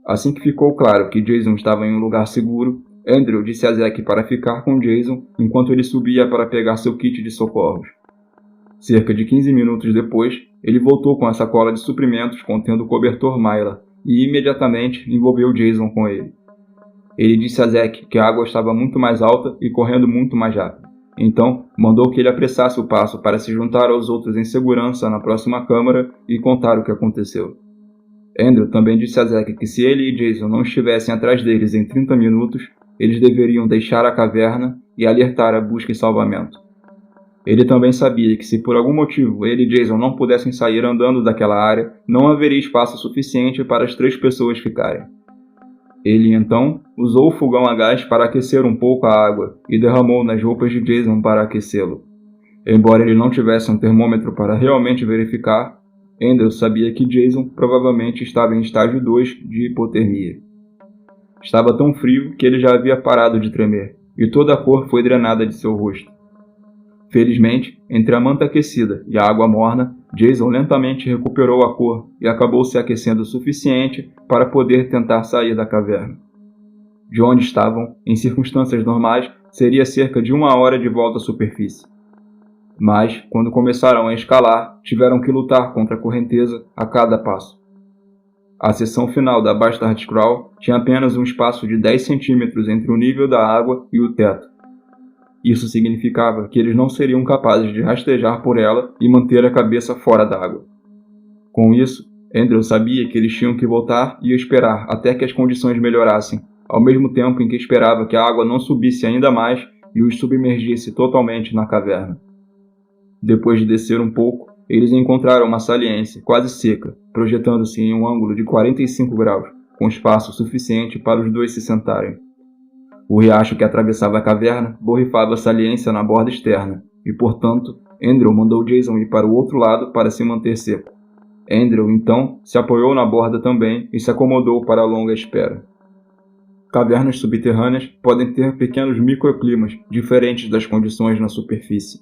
B: Assim que ficou claro que Jason estava em um lugar seguro, Andrew disse a Zack para ficar com Jason enquanto ele subia para pegar seu kit de socorros. Cerca de 15 minutos depois, ele voltou com a sacola de suprimentos contendo o cobertor Myla e imediatamente envolveu Jason com ele. Ele disse a Zack que a água estava muito mais alta e correndo muito mais rápido. Então, mandou que ele apressasse o passo para se juntar aos outros em segurança na próxima câmara e contar o que aconteceu. Andrew também disse a Zack que se ele e Jason não estivessem atrás deles em 30 minutos, eles deveriam deixar a caverna e alertar a busca e salvamento. Ele também sabia que se por algum motivo ele e Jason não pudessem sair andando daquela área, não haveria espaço suficiente para as 3 pessoas ficarem. Ele, então, usou o fogão a gás para aquecer um pouco a água e derramou nas roupas de Jason para aquecê-lo. Embora ele não tivesse um termômetro para realmente verificar, Andrew sabia que Jason provavelmente estava em estágio 2 de hipotermia. Estava tão frio que ele já havia parado de tremer, e toda a cor foi drenada de seu rosto. Felizmente, entre a manta aquecida e a água morna, Jason lentamente recuperou a cor e acabou se aquecendo o suficiente para poder tentar sair da caverna. De onde estavam, em circunstâncias normais, seria cerca de 1 hora de volta à superfície. Mas, quando começaram a escalar, tiveram que lutar contra a correnteza a cada passo. A seção final da Bastard Crawl tinha apenas um espaço de 10 centímetros entre o nível da água e o teto. Isso significava que eles não seriam capazes de rastejar por ela e manter a cabeça fora d'água. Com isso, Andrew sabia que eles tinham que voltar e esperar até que as condições melhorassem, ao mesmo tempo em que esperava que a água não subisse ainda mais e os submergisse totalmente na caverna. Depois de descer um pouco, eles encontraram uma saliência quase seca, projetando-se em um ângulo de 45 graus, com espaço suficiente para os dois se sentarem. O riacho que atravessava a caverna borrifava a saliência na borda externa, e, portanto, Andrew mandou Jason ir para o outro lado para se manter seco. Andrew, então, se apoiou na borda também e se acomodou para a longa espera. cavernas subterrâneas podem ter pequenos microclimas diferentes das condições na superfície.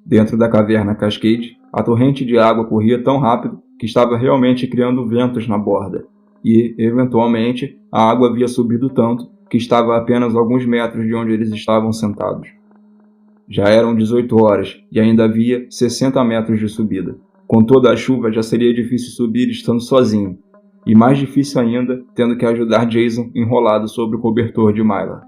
B: Dentro da caverna Cascade, a torrente de água corria tão rápido que estava realmente criando ventos na borda, e, eventualmente, a água havia subido tanto que estava a apenas alguns metros de onde eles estavam sentados. Já eram 18 horas e ainda havia 60 metros de subida. Com toda a chuva já seria difícil subir estando sozinho, e mais difícil ainda tendo que ajudar Jason enrolado sobre o cobertor de Myla.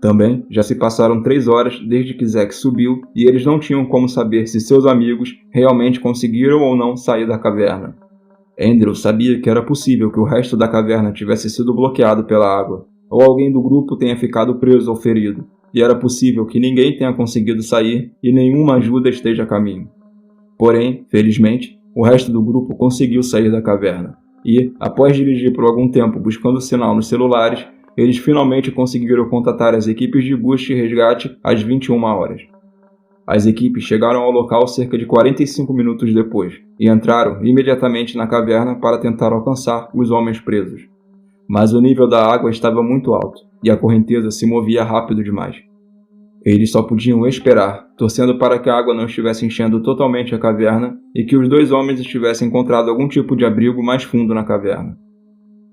B: Também já se passaram 3 horas desde que Zack subiu e eles não tinham como saber se seus amigos realmente conseguiram ou não sair da caverna. Andrew sabia que era possível que o resto da caverna tivesse sido bloqueado pela água, ou alguém do grupo tenha ficado preso ou ferido, e era possível que ninguém tenha conseguido sair e nenhuma ajuda esteja a caminho. Porém, felizmente, o resto do grupo conseguiu sair da caverna, e, após dirigir por algum tempo buscando sinal nos celulares, eles finalmente conseguiram contatar as equipes de busca e resgate às 21 horas. As equipes chegaram ao local cerca de 45 minutos depois, e entraram imediatamente na caverna para tentar alcançar os homens presos. Mas o nível da água estava muito alto, e a correnteza se movia rápido demais. Eles só podiam esperar, torcendo para que a água não estivesse enchendo totalmente a caverna e que os 2 homens tivessem encontrado algum tipo de abrigo mais fundo na caverna.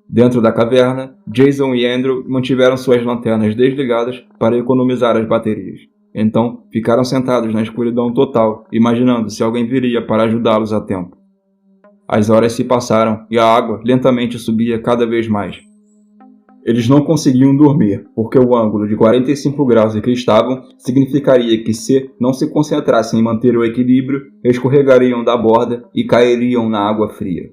B: Dentro da caverna, Jason e Andrew mantiveram suas lanternas desligadas para economizar as baterias. Então, ficaram sentados na escuridão total, imaginando se alguém viria para ajudá-los a tempo. As horas se passaram e a água lentamente subia cada vez mais. Eles não conseguiam dormir, porque o ângulo de 45 graus em que estavam significaria que se não se concentrassem em manter o equilíbrio, escorregariam da borda e cairiam na água fria.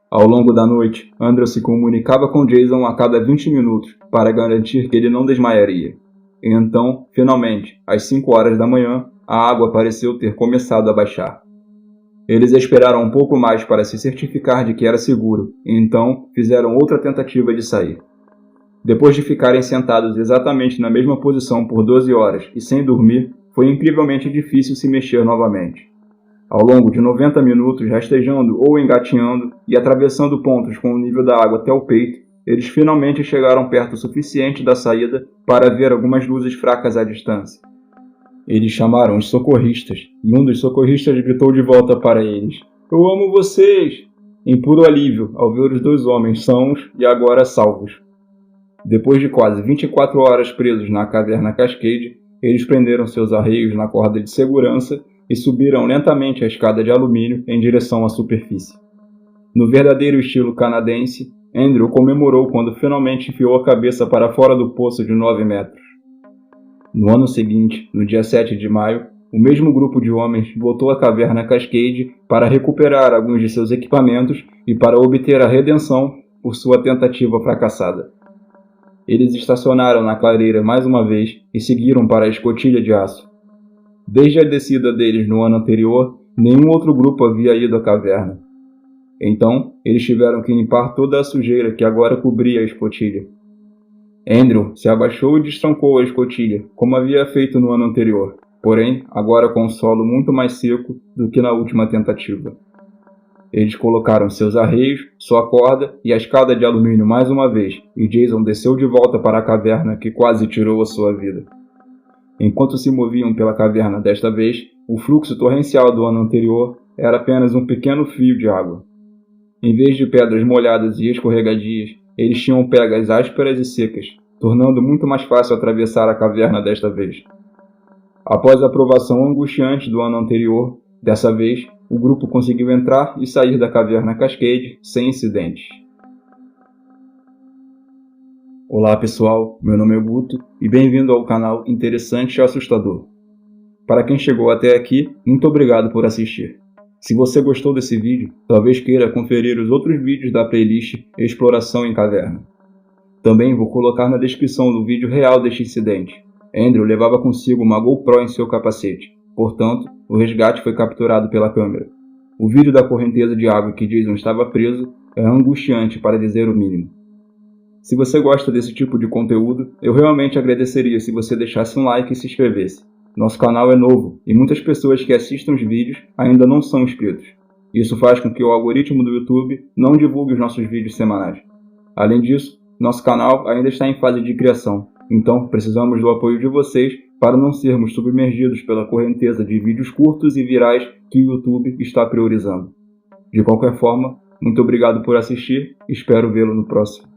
B: Ao longo da noite, Andrew se comunicava com Jason a cada 20 minutos para garantir que ele não desmaiaria. E então, finalmente, às 5 horas da manhã, a água pareceu ter começado a baixar. Eles esperaram um pouco mais para se certificar de que era seguro, e então fizeram outra tentativa de sair. Depois de ficarem sentados exatamente na mesma posição por 12 horas e sem dormir, foi incrivelmente difícil se mexer novamente. Ao longo de 90 minutos, rastejando ou engatinhando e atravessando pontos com o nível da água até o peito, eles finalmente chegaram perto o suficiente da saída para ver algumas luzes fracas à distância. Eles chamaram os socorristas, e um dos socorristas gritou de volta para eles: "Eu amo vocês!", em puro alívio ao ver os 2 homens sãos e agora salvos. Depois de quase 24 horas presos na caverna Cascade, eles prenderam seus arreios na corda de segurança e subiram lentamente a escada de alumínio em direção à superfície. No verdadeiro estilo canadense, Andrew comemorou quando finalmente enfiou a cabeça para fora do poço de 9 metros. No ano seguinte, no dia 7 de maio, o mesmo grupo de homens voltou à caverna Cascade para recuperar alguns de seus equipamentos e para obter a redenção por sua tentativa fracassada. Eles estacionaram na clareira mais uma vez e seguiram para a escotilha de aço. Desde a descida deles no ano anterior, nenhum outro grupo havia ido à caverna. Então, eles tiveram que limpar toda a sujeira que agora cobria a escotilha. Andrew se abaixou e destrancou a escotilha, como havia feito no ano anterior, porém, agora com o solo muito mais seco do que na última tentativa. Eles colocaram seus arreios, sua corda e a escada de alumínio mais uma vez, e Jason desceu de volta para a caverna que quase tirou a sua vida. Enquanto se moviam pela caverna desta vez, o fluxo torrencial do ano anterior era apenas um pequeno fio de água. Em vez de pedras molhadas e escorregadias, eles tinham pegas ásperas e secas, tornando muito mais fácil atravessar a caverna desta vez. Após a provação angustiante do ano anterior, dessa vez, o grupo conseguiu entrar e sair da caverna Cascade sem incidentes. Olá pessoal, meu nome é Guto e bem-vindo ao canal Interessante e Assustador. Para quem chegou até aqui, muito obrigado por assistir. Se você gostou desse vídeo, talvez queira conferir os outros vídeos da playlist Exploração em Caverna. Também vou colocar na descrição do vídeo real deste incidente. Andrew levava consigo uma GoPro em seu capacete, portanto, o resgate foi capturado pela câmera. O vídeo da correnteza de água que Jason estava preso é angustiante para dizer o mínimo. Se você gosta desse tipo de conteúdo, eu realmente agradeceria se você deixasse um like e se inscrevesse. Nosso canal é novo e muitas pessoas que assistem os vídeos ainda não são inscritos. Isso faz com que o algoritmo do YouTube não divulgue os nossos vídeos semanais. Além disso, Nosso canal ainda está em fase de criação, então precisamos do apoio de vocês para não sermos submergidos pela correnteza de vídeos curtos e virais que o YouTube está priorizando. De qualquer forma, muito obrigado por assistir, espero vê-lo no próximo.